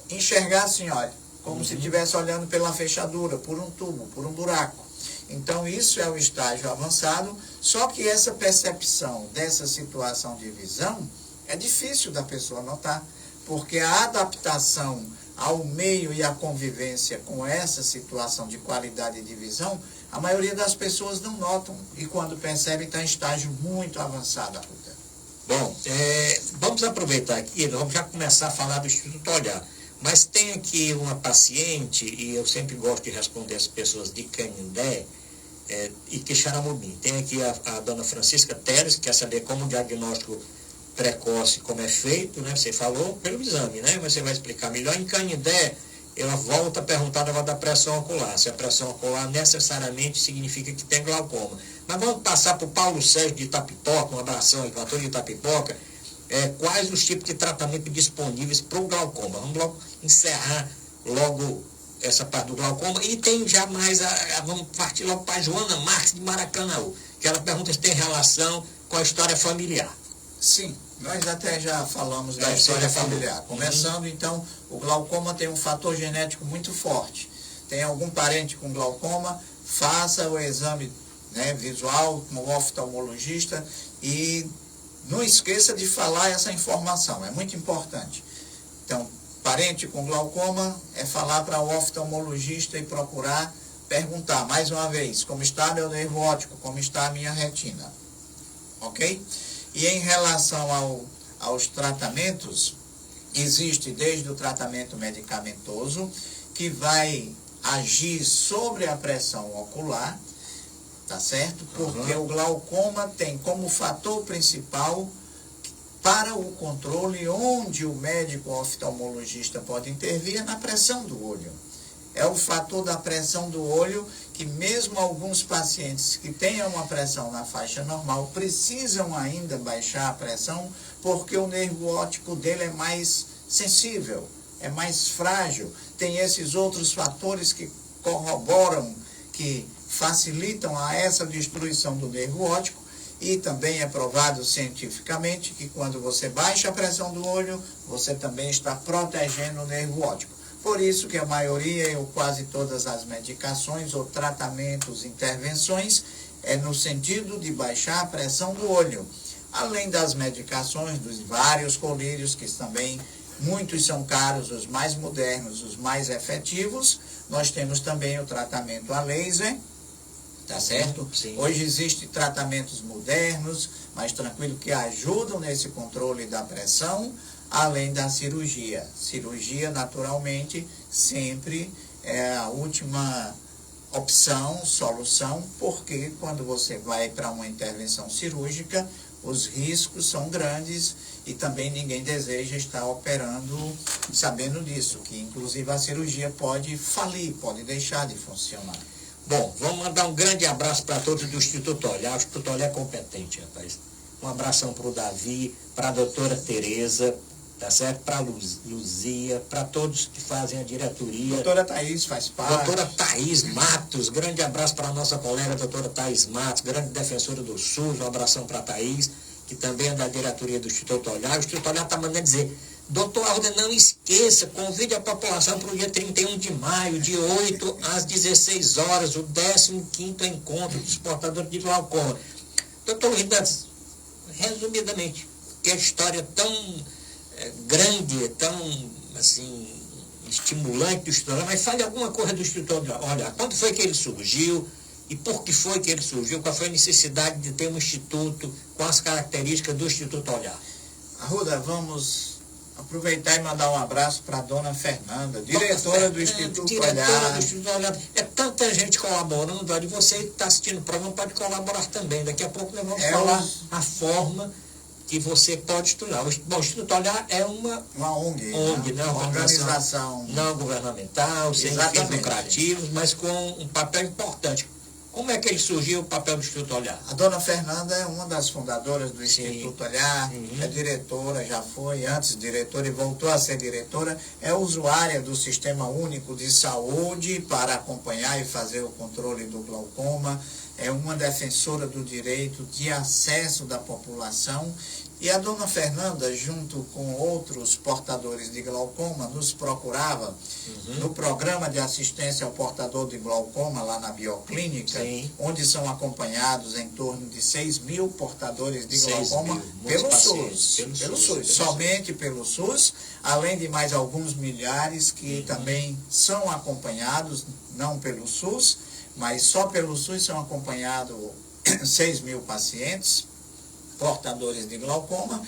enxergar assim, olha, como se estivesse olhando pela fechadura, por um tubo, por um buraco. Então, isso é o estágio avançado, só que essa percepção dessa situação de visão é difícil da pessoa notar, porque a adaptação ao meio e a convivência com essa situação de qualidade de visão, a maioria das pessoas não notam, e quando percebem está em estágio muito avançado. Bom, vamos aproveitar aqui, vamos já começar a falar do Instituto Olhar. Mas tem aqui uma paciente, e eu sempre gosto de responder as pessoas de Canindé e Quixaramubim. Tem aqui a dona Francisca Teles, que quer saber como o diagnóstico precoce, como é feito, né? Você falou pelo exame, né? Mas você vai explicar melhor. Em Canindé, ela volta a perguntar da pressão ocular. Se a pressão ocular necessariamente significa que tem glaucoma. Mas vamos passar para o Paulo Sérgio de Itapipoca, um abração aí para todos de Itapipoca. Quais os tipos de tratamento disponíveis para o glaucoma? Vamos logo encerrar logo essa parte do glaucoma. E tem já mais, vamos partir logo para a Joana Marques de Maracanã, que ela pergunta se tem relação com a história familiar. Sim, nós até já falamos da história familiar. Começando, então, o glaucoma tem um fator genético muito forte. Tem algum parente com glaucoma, faça o exame, né, visual com o oftalmologista e não esqueça de falar essa informação, é muito importante. Então, parente com glaucoma é falar para o oftalmologista e procurar perguntar, mais uma vez, como está meu nervo óptico, como está a minha retina. Ok? E em relação aos tratamentos, existe desde o tratamento medicamentoso, que vai agir sobre a pressão ocular, tá certo? Porque o glaucoma tem como fator principal para o controle, onde o médico oftalmologista pode intervir, é na pressão do olho. É o fator da pressão do olho que mesmo alguns pacientes que tenham uma pressão na faixa normal precisam ainda baixar a pressão porque o nervo óptico dele é mais sensível, é mais frágil. Tem esses outros fatores que corroboram, que facilitam a essa destruição do nervo óptico, e também é provado cientificamente que quando você baixa a pressão do olho, você também está protegendo o nervo óptico. Por isso que a maioria ou quase todas as medicações ou tratamentos, intervenções, é no sentido de baixar a pressão do olho. Além das medicações, dos vários colírios que também muitos são caros, os mais modernos, os mais efetivos. Nós temos também o tratamento a laser, tá certo? Sim. Hoje existem tratamentos modernos, mais tranquilo, que ajudam nesse controle da pressão, além da cirurgia. Cirurgia, naturalmente, sempre é a última opção, solução, porque quando você vai para uma intervenção cirúrgica, os riscos são grandes e também ninguém deseja estar operando sabendo disso, que inclusive a cirurgia pode falir, pode deixar de funcionar. Bom, vamos mandar um grande abraço para todos do Instituto Olhar. O Instituto Olhar é competente, rapaz. Um abração para o Davi, para a doutora Tereza, tá certo? Para a Luzia, para todos que fazem a diretoria. Doutora Thaís faz parte. Doutora Thaís Matos, grande abraço para a nossa colega doutora Thaís Matos, grande defensora do SUS, um abração para a Thaís, que também é da diretoria do Instituto Olhar. O Instituto Olhar está mandando dizer, doutor Arruda, não esqueça, convide a população para o dia 31 de maio, de 8 às 16 horas, o 15º encontro dos portadores de glaucoma. Doutor Arruda, resumidamente, que a história tão grande, tão, assim, estimulante do Instituto Olhar, mas fale alguma coisa do Instituto Olhar. Quando foi que ele surgiu e por que foi que ele surgiu? Qual foi a necessidade de ter um instituto com as características do Instituto Olhar? Arruda, vamos aproveitar e mandar um abraço para a dona Fernanda, diretora do Instituto Olhar. Do Instituto Olhar. É tanta gente colaborando, e você que está assistindo o programa pode colaborar também. Daqui a pouco nós vamos falar a forma que você pode estudar. Bom, o Instituto Olhar é uma ONG, né? Uma organização não governamental, sem fins lucrativos, mas com um papel importante. Como é que ele surgiu, o papel do Instituto Olhar? A dona Fernanda é uma das fundadoras do Instituto Olhar, é diretora, já foi antes diretora e voltou a ser diretora, é usuária do Sistema Único de Saúde para acompanhar e fazer o controle do glaucoma, é uma defensora do direito de acesso da população. E a dona Fernanda, junto com outros portadores de glaucoma, nos procurava no programa de assistência ao portador de glaucoma, lá na Bioclínica, onde são acompanhados em torno de 6 mil portadores de glaucoma pelo SUS. Somente pelo SUS, além de mais alguns milhares que também são acompanhados, não pelo SUS, mas só pelo SUS são acompanhados 6 mil pacientes portadores de glaucoma.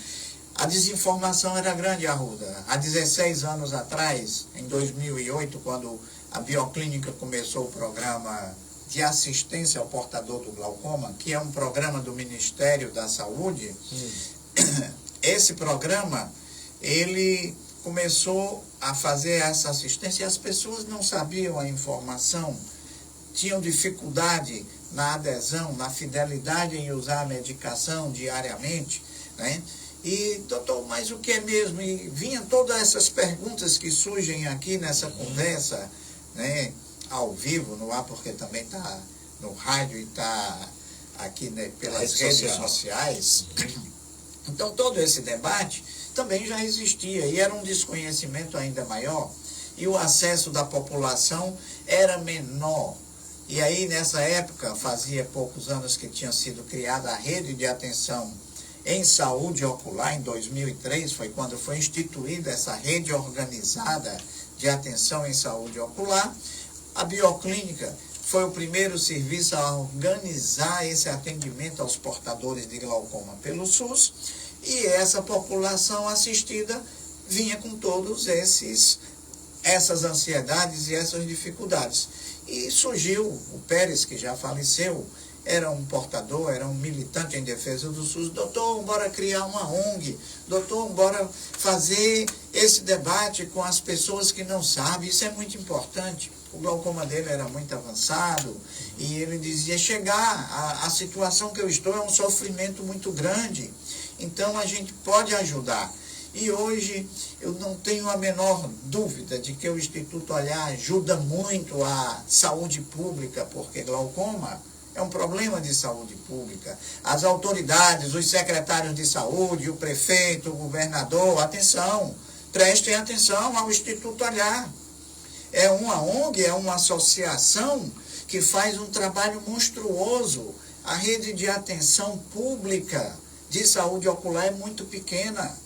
A desinformação era grande, Arruda. Há 16 anos atrás, em 2008, quando a Bioclínica começou o programa de assistência ao portador do glaucoma, que é um programa do Ministério da Saúde, esse programa, ele começou a fazer essa assistência e as pessoas não sabiam a informação, tinham dificuldade na adesão, na fidelidade em usar a medicação diariamente, né? E, doutor, mas o que é mesmo? E vinham todas essas perguntas que surgem aqui nessa conversa, né? Ao vivo, no ar, porque também está no rádio e está aqui, né, pelas redes sociais. Então, todo esse debate também já existia e era um desconhecimento ainda maior e o acesso da população era menor. E aí, nessa época, fazia poucos anos que tinha sido criada a rede de atenção em saúde ocular, em 2003, foi quando foi instituída essa rede organizada de atenção em saúde ocular. A Bioclínica foi o primeiro serviço a organizar esse atendimento aos portadores de glaucoma pelo SUS, e essa população assistida vinha com todos essas ansiedades e essas dificuldades. E surgiu o Pérez, que já faleceu, era um portador, era um militante em defesa do SUS. Doutor, bora criar uma ONG. Doutor, bora fazer esse debate com as pessoas que não sabem. Isso é muito importante. O glaucoma dele era muito avançado e ele dizia, chegar à situação que eu estou é um sofrimento muito grande. Então, a gente pode ajudar. E hoje eu não tenho a menor dúvida de que o Instituto Olhar ajuda muito a saúde pública, porque glaucoma é um problema de saúde pública. As autoridades, os secretários de saúde, o prefeito, o governador, atenção, prestem atenção ao Instituto Olhar. É uma ONG, é uma associação que faz um trabalho monstruoso. A rede de atenção pública de saúde ocular é muito pequena.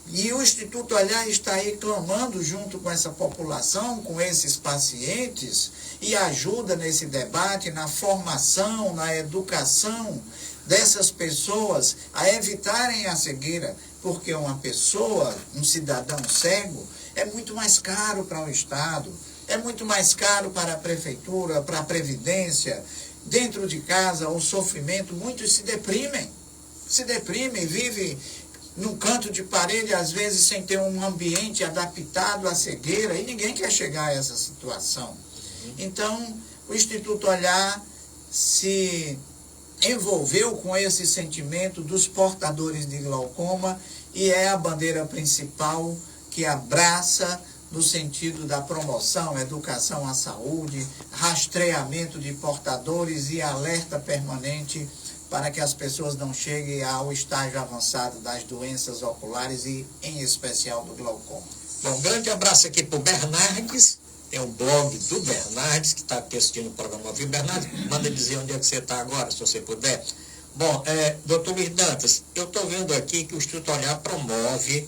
E o Instituto Olhar está aí clamando junto com essa população, com esses pacientes, e ajuda nesse debate, na formação, na educação dessas pessoas a evitarem a cegueira, porque uma pessoa, um cidadão cego, é muito mais caro para o Estado, é muito mais caro para a prefeitura, para a Previdência. Dentro de casa, o sofrimento, muitos se deprimem, vivem num canto de parede, às vezes sem ter um ambiente adaptado à cegueira, e ninguém quer chegar a essa situação. Então, o Instituto Olhar se envolveu com esse sentimento dos portadores de glaucoma e é a bandeira principal que abraça no sentido da promoção, educação à saúde, rastreamento de portadores e alerta permanente para que as pessoas não cheguem ao estágio avançado das doenças oculares e, em especial, do glaucoma. Bom, um grande abraço aqui para o Bernardes, tem um blog do Bernardes, que está aqui assistindo o programa ao vivo. Bernardes, manda dizer onde é que você está agora, se você puder. Bom, doutor Luiz Dantas, eu estou vendo aqui que o Instituto Olhar promove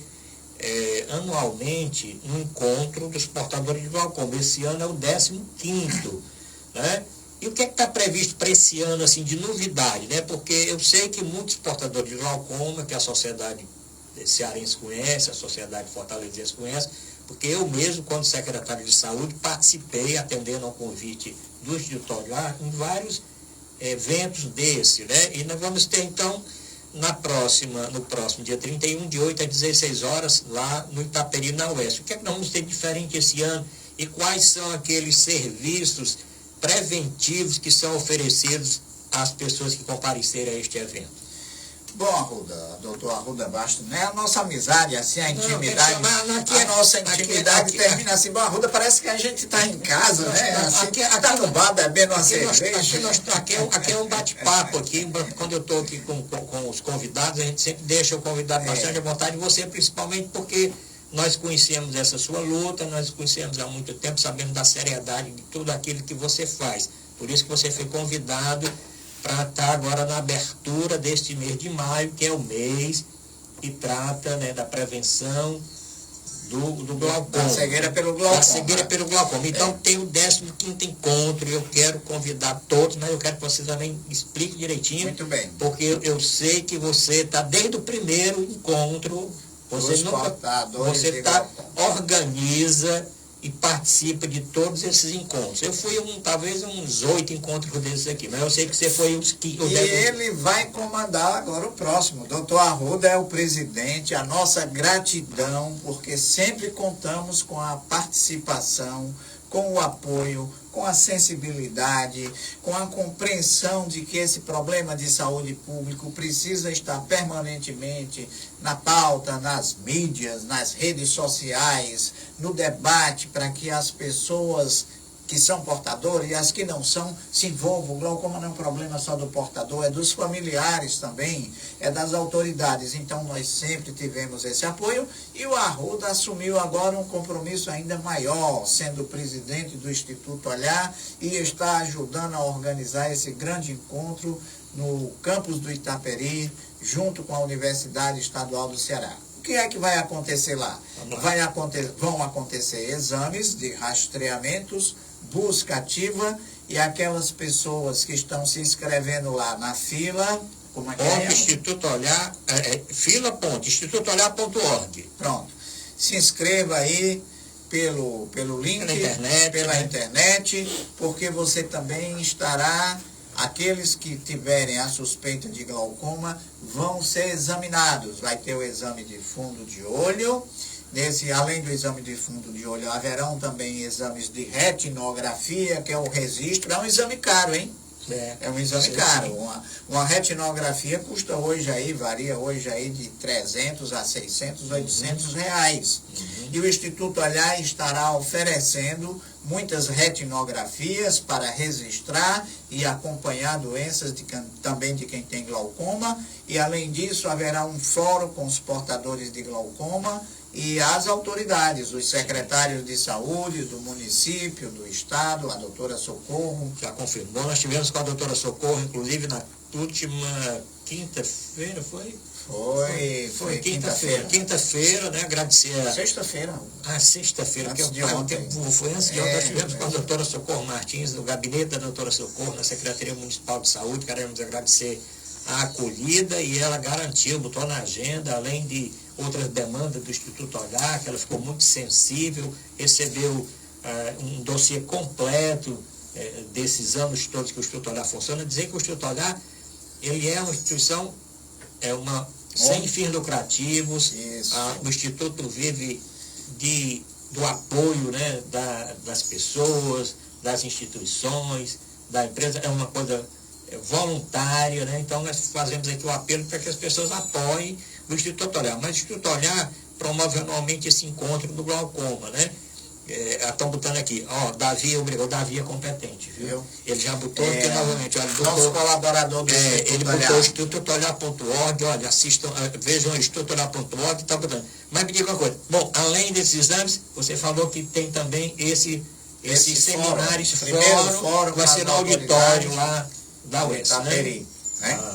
anualmente um encontro dos portadores de glaucoma. Esse ano é o 15º, né? E o que está previsto para esse ano, assim, de novidade, né? Porque eu sei que muitos portadores de glaucoma, que a sociedade cearense conhece, a sociedade fortalezense conhece, porque eu mesmo, quando secretário de saúde, participei, atendendo ao convite do Instituto Olhar, em vários eventos desse, né? E nós vamos ter, então, no próximo dia 31, de 8 às 16 horas, lá no Itaperi, na Oeste. O que é que nós vamos ter diferente esse ano e quais são aqueles serviços preventivos que são oferecidos às pessoas que comparecerem a este evento? Bom, Arruda, doutor Arruda Bastos, né? A nossa amizade, assim, a intimidade, a nossa intimidade termina assim. Bom, Arruda, parece que a gente está em casa, né? Assim, está no bar bebendo uma cerveja. Aqui é um bate-papo aqui, quando eu estou aqui com os convidados, a gente sempre deixa o convidado bastante à vontade, e você principalmente, porque nós conhecemos essa sua luta, nós conhecemos há muito tempo, sabemos da seriedade de tudo aquilo que você faz. Por isso que você foi convidado para estar agora na abertura deste mês de maio, que é o mês que trata, né, da prevenção do glaucoma. Da cegueira pelo glaucoma. Da cegueira pelo glaucoma. Então tem o 15º encontro, eu quero convidar todos, mas eu quero que você também explique direitinho. Muito bem. Porque eu sei que você está desde o primeiro encontro, você organiza e participa de todos esses encontros. Eu fui talvez uns 8 encontros desses aqui, mas eu sei que você foi os que... ele vai comandar agora o próximo. Doutor Arruda é o presidente, a nossa gratidão, porque sempre contamos com a participação, com o apoio, com a sensibilidade, com a compreensão de que esse problema de saúde pública precisa estar permanentemente na pauta, nas mídias, nas redes sociais, no debate, para que as pessoas que são portadores e as que não são se envolvam. O glaucoma não é um problema só do portador, é dos familiares também, é das autoridades. Então nós sempre tivemos esse apoio e o Arruda assumiu agora um compromisso ainda maior, sendo presidente do Instituto Olhar, e está ajudando a organizar esse grande encontro no campus do Itaperi, junto com a Universidade Estadual do Ceará. O que é que vai acontecer lá? Vão acontecer exames de rastreamentos, busca ativa, e aquelas pessoas que estão se inscrevendo lá na fila, como é que é? Instituto Olhar, institutoolhar.org. Pronto. Se inscreva aí pelo link, pela internet, porque você também estará... Aqueles que tiverem a suspeita de glaucoma vão ser examinados. Vai ter o exame de fundo de olho. Além do exame de fundo de olho, haverão também exames de retinografia, que é o registro. É um exame caro, hein? É um exame caro. Uma retinografia custa hoje aí, varia hoje aí de 300 a 600, 800 reais. E o Instituto Olhar estará oferecendo muitas retinografias para registrar e acompanhar doenças também de quem tem glaucoma. E além disso, haverá um fórum com os portadores de glaucoma e as autoridades, os secretários de saúde do município, do estado, a doutora Socorro. Já confirmou, nós tivemos com a doutora Socorro, inclusive na última quinta-feira, foi? Foi quinta-feira. Quinta-feira, né? Agradecer a... Sexta-feira. Sexta-feira, Antes de ontem. Foi antes de ontem. Nós tivemos com a doutora Socorro Martins, no gabinete da doutora Socorro, na Secretaria Municipal de Saúde. Queremos agradecer a acolhida e ela garantiu, botou na agenda, além de outras demandas do Instituto Olhar, que ela ficou muito sensível, recebeu um dossiê completo desses anos todos que o Instituto Olhar funciona. Dizer que o Instituto Olhar, ele é uma instituição, sem fins lucrativos. O Instituto vive do apoio, né, das pessoas, das instituições, da empresa, é uma coisa voluntária, né? Então nós fazemos aqui o apelo para que as pessoas apoiem o Instituto Olhar. Mas o Instituto Olhar promove anualmente esse encontro do glaucoma, né? Estão botando aqui, Davi, obrigado, Davi é competente, viu? Ele já botou aqui novamente, olha, nosso colaborador do Instituto ele Olhar. botou institutoolhar.org, olha, assistam, vejam o institutoolhar.org, está botando. Mas me diga uma coisa, bom, além desses exames, você falou que tem também esse seminário, esse fórum, vai ser no auditório lá da UES, né?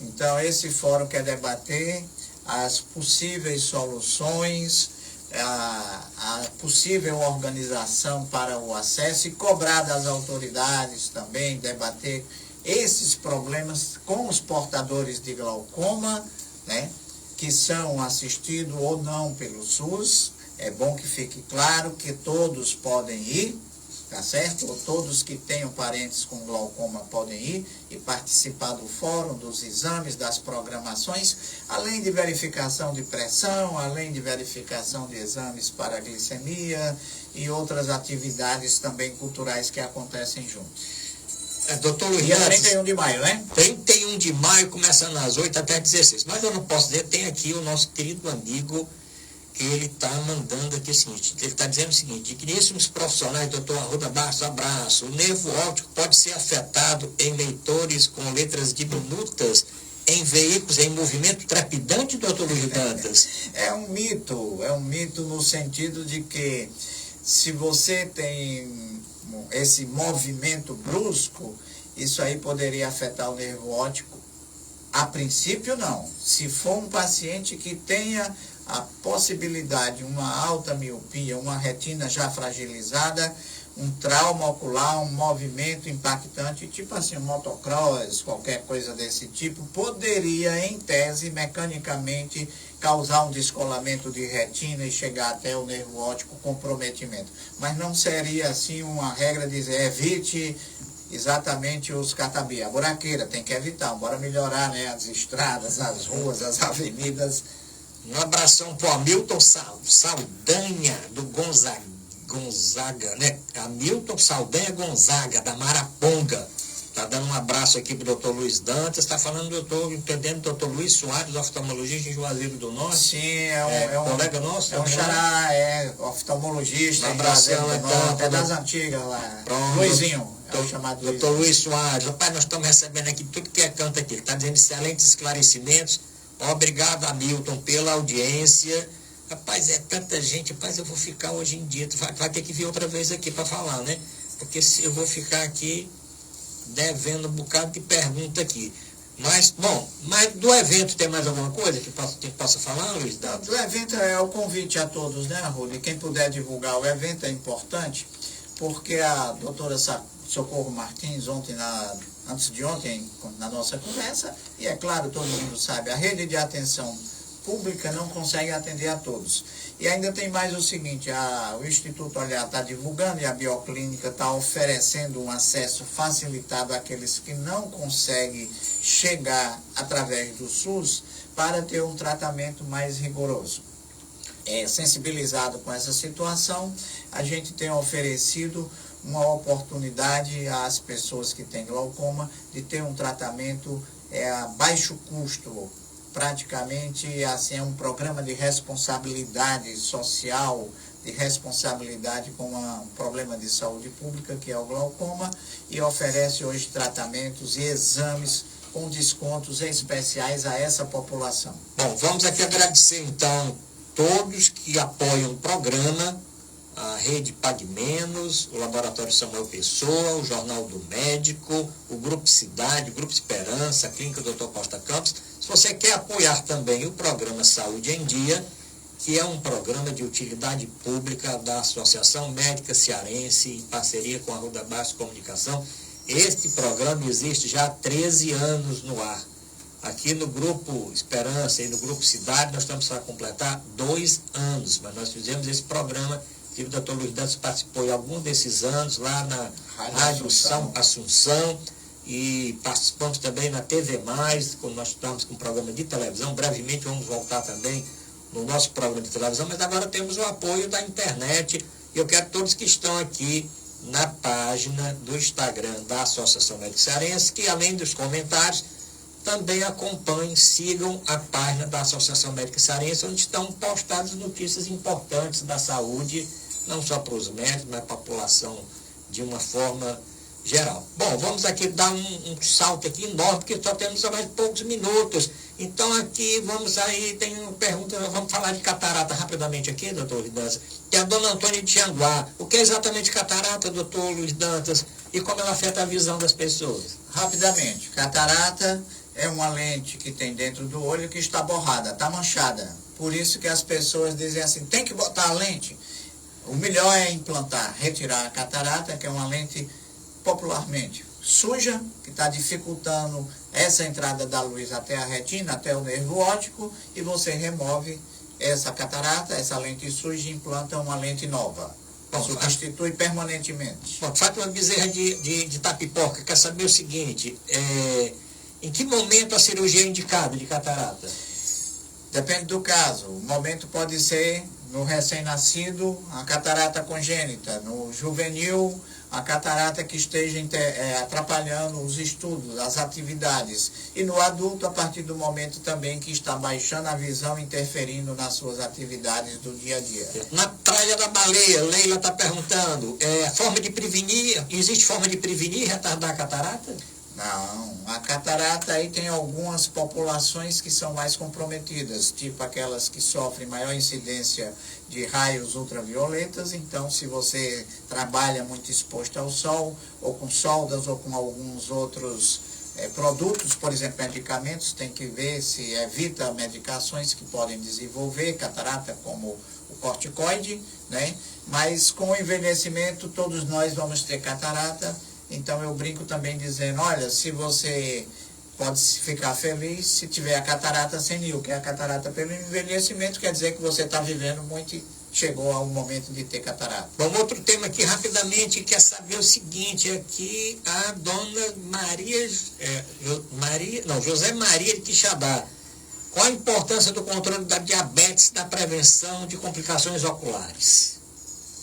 Então, esse fórum quer debater as possíveis soluções, a possível organização para o acesso e cobrar das autoridades também, debater esses problemas com os portadores de glaucoma, né, que são assistidos ou não pelo SUS. É bom que fique claro que todos podem ir, tá certo? Ou todos que tenham parentes com glaucoma podem ir e participar do fórum, dos exames, das programações, além de verificação de pressão, além de verificação de exames para glicemia e outras atividades também culturais que acontecem juntos. Doutor Luiz, dia 31 de maio, né? 31 de maio, começando às 8 até 16. Mas eu não posso dizer, tem aqui o nosso querido amigo, que ele está mandando aqui o seguinte, ele está dizendo o seguinte: digníssimos profissionais, doutor Arruda Bastos, abraço. O nervo óptico pode ser afetado em leitores com letras diminutas, em veículos em movimento trepidante, doutor Luiz Dantas? É um mito no sentido de que se você tem esse movimento brusco, isso aí poderia afetar o nervo óptico. A princípio não. Se for um paciente que tenha a possibilidade, uma alta miopia, uma retina já fragilizada, um trauma ocular, um movimento impactante, tipo assim, um motocross, qualquer coisa desse tipo, poderia, em tese, mecanicamente, causar um descolamento de retina e chegar até o nervo óptico, comprometimento. Mas não seria, assim, uma regra de dizer, evite exatamente os catabia. A buraqueira tem que evitar, bora melhorar, né, as estradas, as ruas, as avenidas. Um abração para o Hamilton Saldanha, do Gonzaga, né? Hamilton Saldanha Gonzaga, da Maraponga. Está dando um abraço aqui para o doutor Luiz Dantas. Está falando, entendendo, doutor Luiz Soares, oftalmologista em Juazeiro do Norte. Sim, é um colega nosso. É um xará, oftalmologista. Um abração, então. É das antigas lá. Pronto. Luizinho, é o chamado Luiz. Doutor Luiz Soares. Rapaz, nós estamos recebendo aqui tudo que é canto aqui. Ele está dizendo excelentes esclarecimentos. Obrigado, Hamilton, pela audiência. Rapaz, é tanta gente. Rapaz, eu vou ficar hoje em dia. Vai ter que vir outra vez aqui para falar, né? Porque eu vou ficar aqui devendo um bocado de pergunta aqui. Mas, bom, mas do evento tem mais alguma coisa que possa falar, Luiz? Do evento é o convite a todos, né, Arruda? E quem puder divulgar o evento é importante, porque a doutora Socorro Martins, antes de ontem, na nossa conversa, e é claro, todo mundo sabe, a rede de atenção pública não consegue atender a todos. E ainda tem mais o seguinte, o Instituto Olhar está divulgando e a Bioclínica está oferecendo um acesso facilitado àqueles que não conseguem chegar através do SUS para ter um tratamento mais rigoroso. Sensibilizado com essa situação, a gente tem oferecido uma oportunidade às pessoas que têm glaucoma de ter um tratamento a baixo custo. Praticamente, assim, é um programa de responsabilidade social, de responsabilidade com um problema de saúde pública, que é o glaucoma, e oferece hoje tratamentos e exames com descontos especiais a essa população. Bom, vamos aqui agradecer, então, todos que apoiam o programa, a Rede Pague Menos, o Laboratório Samuel Pessoa, o Jornal do Médico, o Grupo Cidade, o Grupo Esperança, a Clínica Dr. Costa Campos. Se você quer apoiar também o programa Saúde em Dia, que é um programa de utilidade pública da Associação Médica Cearense, em parceria com a Ruda Baixo Comunicação, este programa existe já há 13 anos no ar. Aqui no Grupo Esperança e no Grupo Cidade, nós estamos para completar 2 anos, mas nós fizemos esse programa. O Dr. Luiz Dantas participou em algum desses anos lá na Rádio São Assunção e participamos também na TV Mais, quando nós estamos com um programa de televisão. Brevemente vamos voltar também no nosso programa de televisão, mas agora temos o apoio da internet e eu quero todos que estão aqui na página do Instagram da Associação Médica Cearense, que além dos comentários, também acompanhem, sigam a página da Associação Médica Cearense, onde estão postadas notícias importantes da saúde, não só para os médicos, mas para a população de uma forma geral. Bom, vamos aqui dar um salto aqui enorme, porque só temos mais poucos minutos. Então aqui vamos aí, tem uma pergunta, vamos falar de catarata rapidamente aqui, doutor Luiz Dantas, que é a dona Antônia de Tianguá. O que é exatamente catarata, doutor Luiz Dantas, e como ela afeta a visão das pessoas? Rapidamente, catarata é uma lente que tem dentro do olho que está borrada, está manchada. Por isso que as pessoas dizem assim, tem que botar a lente. O melhor é implantar, retirar a catarata, que é uma lente popularmente suja, que está dificultando essa entrada da luz até a retina, até o nervo óptico, e você remove essa catarata, essa lente suja e implanta uma lente nova. Substitui permanentemente. Bom, Fátima Bezerra de Tapipoca quer saber o seguinte, em que momento a cirurgia é indicada de catarata? Depende do caso. O momento pode ser no recém-nascido, a catarata congênita, no juvenil, a catarata que esteja atrapalhando os estudos, as atividades. E no adulto, a partir do momento também que está baixando a visão, interferindo nas suas atividades do dia a dia. Na Praia da Baleia, Leila está perguntando, forma de prevenir, existe forma de prevenir e retardar a catarata? Não, a catarata aí tem algumas populações que são mais comprometidas, tipo aquelas que sofrem maior incidência de raios ultravioletas. Então, se você trabalha muito exposto ao sol, ou com soldas, ou com alguns outros produtos, por exemplo, medicamentos, tem que ver se evita medicações que podem desenvolver catarata, como o corticoide, né? Mas com o envelhecimento, todos nós vamos ter catarata. Então eu brinco também dizendo, olha, se você pode ficar feliz se tiver a catarata senil, que é a catarata pelo envelhecimento, quer dizer que você está vivendo muito e chegou ao momento de ter catarata. Bom, outro tema aqui rapidamente, quer saber o seguinte, aqui a dona José Maria de Quixadá. Qual a importância do controle da diabetes na prevenção de complicações oculares?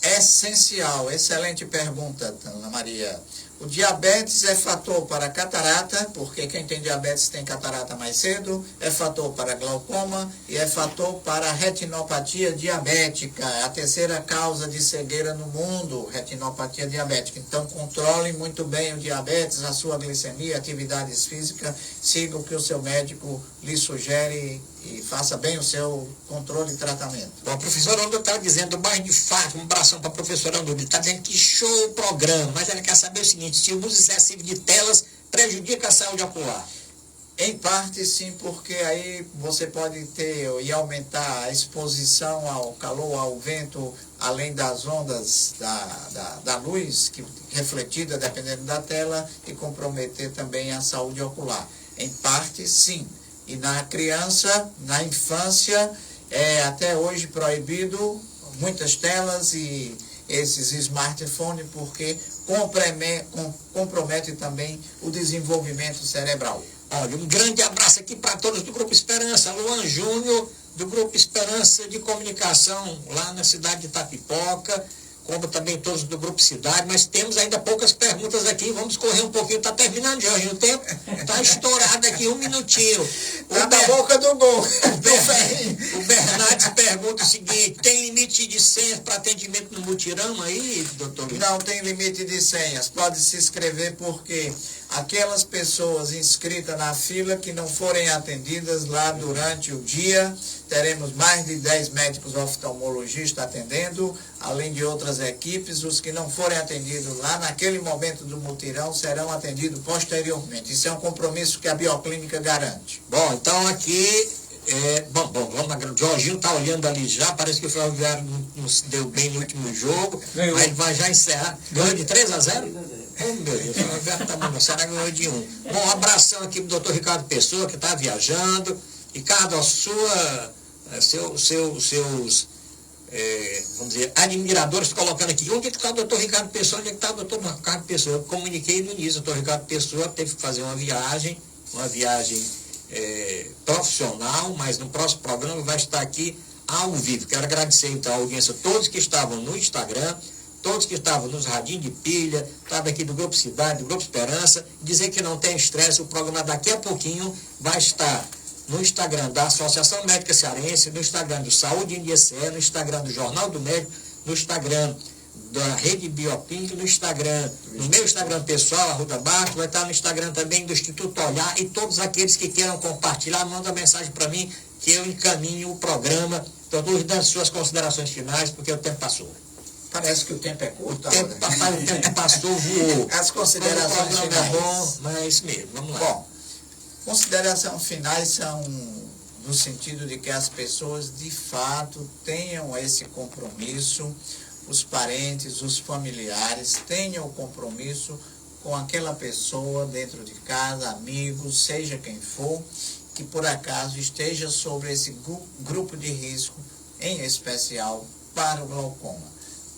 Essencial, excelente pergunta, Ana Maria. O diabetes é fator para catarata, porque quem tem diabetes tem catarata mais cedo, é fator para glaucoma e é fator para retinopatia diabética, a terceira causa de cegueira no mundo, retinopatia diabética. Então, controle muito bem o diabetes, a sua glicemia, atividades físicas, siga o que o seu médico lhe sugere e faça bem o seu controle e tratamento. Bom, a professora André está dizendo, bairro de Fátima, um abração para a professora André, está dizendo que show o programa, mas ela quer saber o seguinte, se o uso excessivo de telas prejudica a saúde ocular? Em parte sim, porque aí você pode ter e aumentar a exposição ao calor, ao vento, além das ondas da luz, que refletida dependendo da tela, e comprometer também a saúde ocular. Em parte sim. E na criança, na infância, é até hoje proibido muitas telas e esses smartphones, porque compromete também o desenvolvimento cerebral. Olha, um grande abraço aqui para todos do Grupo Esperança, Luan Júnior, do Grupo Esperança de Comunicação, lá na cidade de Tapipoca. como também todos do Grupo Cidade, mas temos ainda poucas perguntas aqui, vamos correr um pouquinho, está terminando, Jorge, o tempo está estourado aqui, 1 minutinho. Tá na boca do gol. O Bernardes pergunta o seguinte: tem limite de senhas para atendimento no mutirão aí, doutor Luiz? Não tem limite de senhas, pode se inscrever porque aquelas pessoas inscritas na fila que não forem atendidas lá durante o dia, teremos mais de 10 médicos oftalmologistas atendendo, além de outras equipes. Os que não forem atendidos lá naquele momento do mutirão serão atendidos posteriormente. Isso é um compromisso que a Bioclínica garante. Bom, então aqui, o Jorginho está olhando ali já, parece que o Ferroviário não se deu bem no último jogo, Ganhou. mas ele vai já encerrar. Ganhou de 3-0? Oh, meu Deus, o Ferroviário está bom, será que ganhou de 1. Bom, um abração aqui pro doutor Ricardo Pessoa, que está viajando. Ricardo, seus vamos dizer, admiradores colocando aqui, onde é que está o doutor Ricardo Pessoa, onde é que está o doutor Ricardo Pessoa? Eu comuniquei no início, o doutor Ricardo Pessoa teve que fazer uma viagem profissional, mas no próximo programa vai estar aqui ao vivo. Quero agradecer então a audiência, todos que estavam no Instagram, todos que estavam nos radinhos de pilha, estava aqui do Grupo Cidade, do Grupo Esperança, dizer que não tem estresse, o programa daqui a pouquinho vai estar no Instagram da Associação Médica Cearense, no Instagram do Saúde em Dia CE, no Instagram do Jornal do Médico, no Instagram da Rede Bioclínica, no meu Instagram pessoal, Arruda Barco, vai estar no Instagram também do Instituto Olhar, e todos aqueles que queiram compartilhar, manda mensagem para mim, que eu encaminho o programa. Doutor, dando suas considerações finais, porque o tempo passou. Parece que o tempo é curto. O tempo passou, voou. As considerações o programa finais. é bom, mas é isso mesmo, vamos lá. Bom, considerações finais são no sentido de que as pessoas de fato tenham esse compromisso, os parentes, os familiares tenham o compromisso com aquela pessoa dentro de casa, amigos, seja quem for, que por acaso esteja sobre esse grupo de risco, em especial para o glaucoma.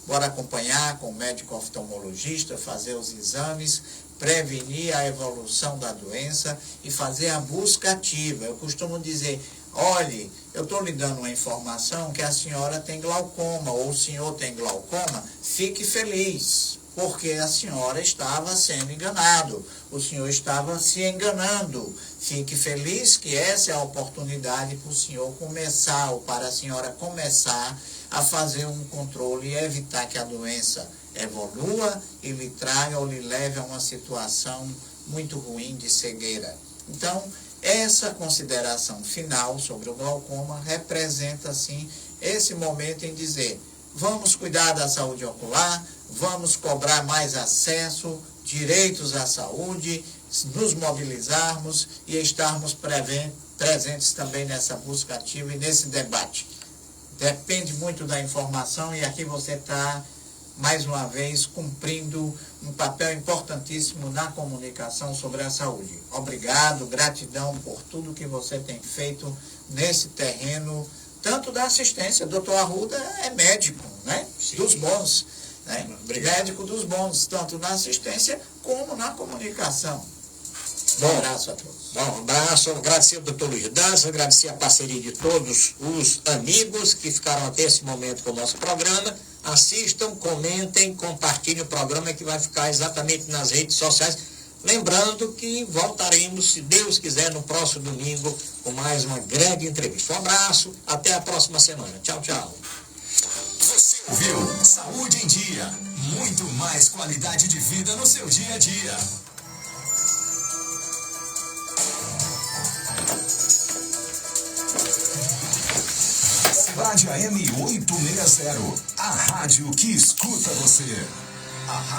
Bora acompanhar com o médico oftalmologista, fazer os exames, prevenir a evolução da doença e fazer a busca ativa. Eu costumo dizer, olhe, eu estou lhe dando uma informação que a senhora tem glaucoma ou o senhor tem glaucoma, fique feliz, porque a senhora estava sendo enganado, o senhor estava se enganando. Fique feliz que essa é a oportunidade para o senhor começar, ou para a senhora começar a fazer um controle e evitar que a doença evolua e lhe traga ou lhe leve a uma situação muito ruim de cegueira. Então, essa consideração final sobre o glaucoma representa, assim, esse momento em dizer, vamos cuidar da saúde ocular, vamos cobrar mais acesso, direitos à saúde, nos mobilizarmos e estarmos presentes também nessa busca ativa e nesse debate. Depende muito da informação e aqui você está, mais uma vez, cumprindo um papel importantíssimo na comunicação sobre a saúde. Obrigado, gratidão por tudo que você tem feito nesse terreno, tanto da assistência. Doutor Arruda é médico, né? Sim. Dos bons, né? Obrigado. Médico dos bons, tanto na assistência como na comunicação. Bom, Um abraço a todos. Bom, um abraço, agradecer ao doutor Luiz Dança, agradecer a parceria de todos os amigos que ficaram até esse momento com o nosso programa. Assistam, comentem, compartilhem o programa que vai ficar exatamente nas redes sociais. Lembrando que voltaremos, se Deus quiser, no próximo domingo com mais uma grande entrevista. Um abraço, até a próxima semana. Tchau, tchau. Você ouviu Saúde em Dia. Muito mais qualidade de vida no seu dia a dia. Cidade AM 860, a rádio que escuta você. A rádio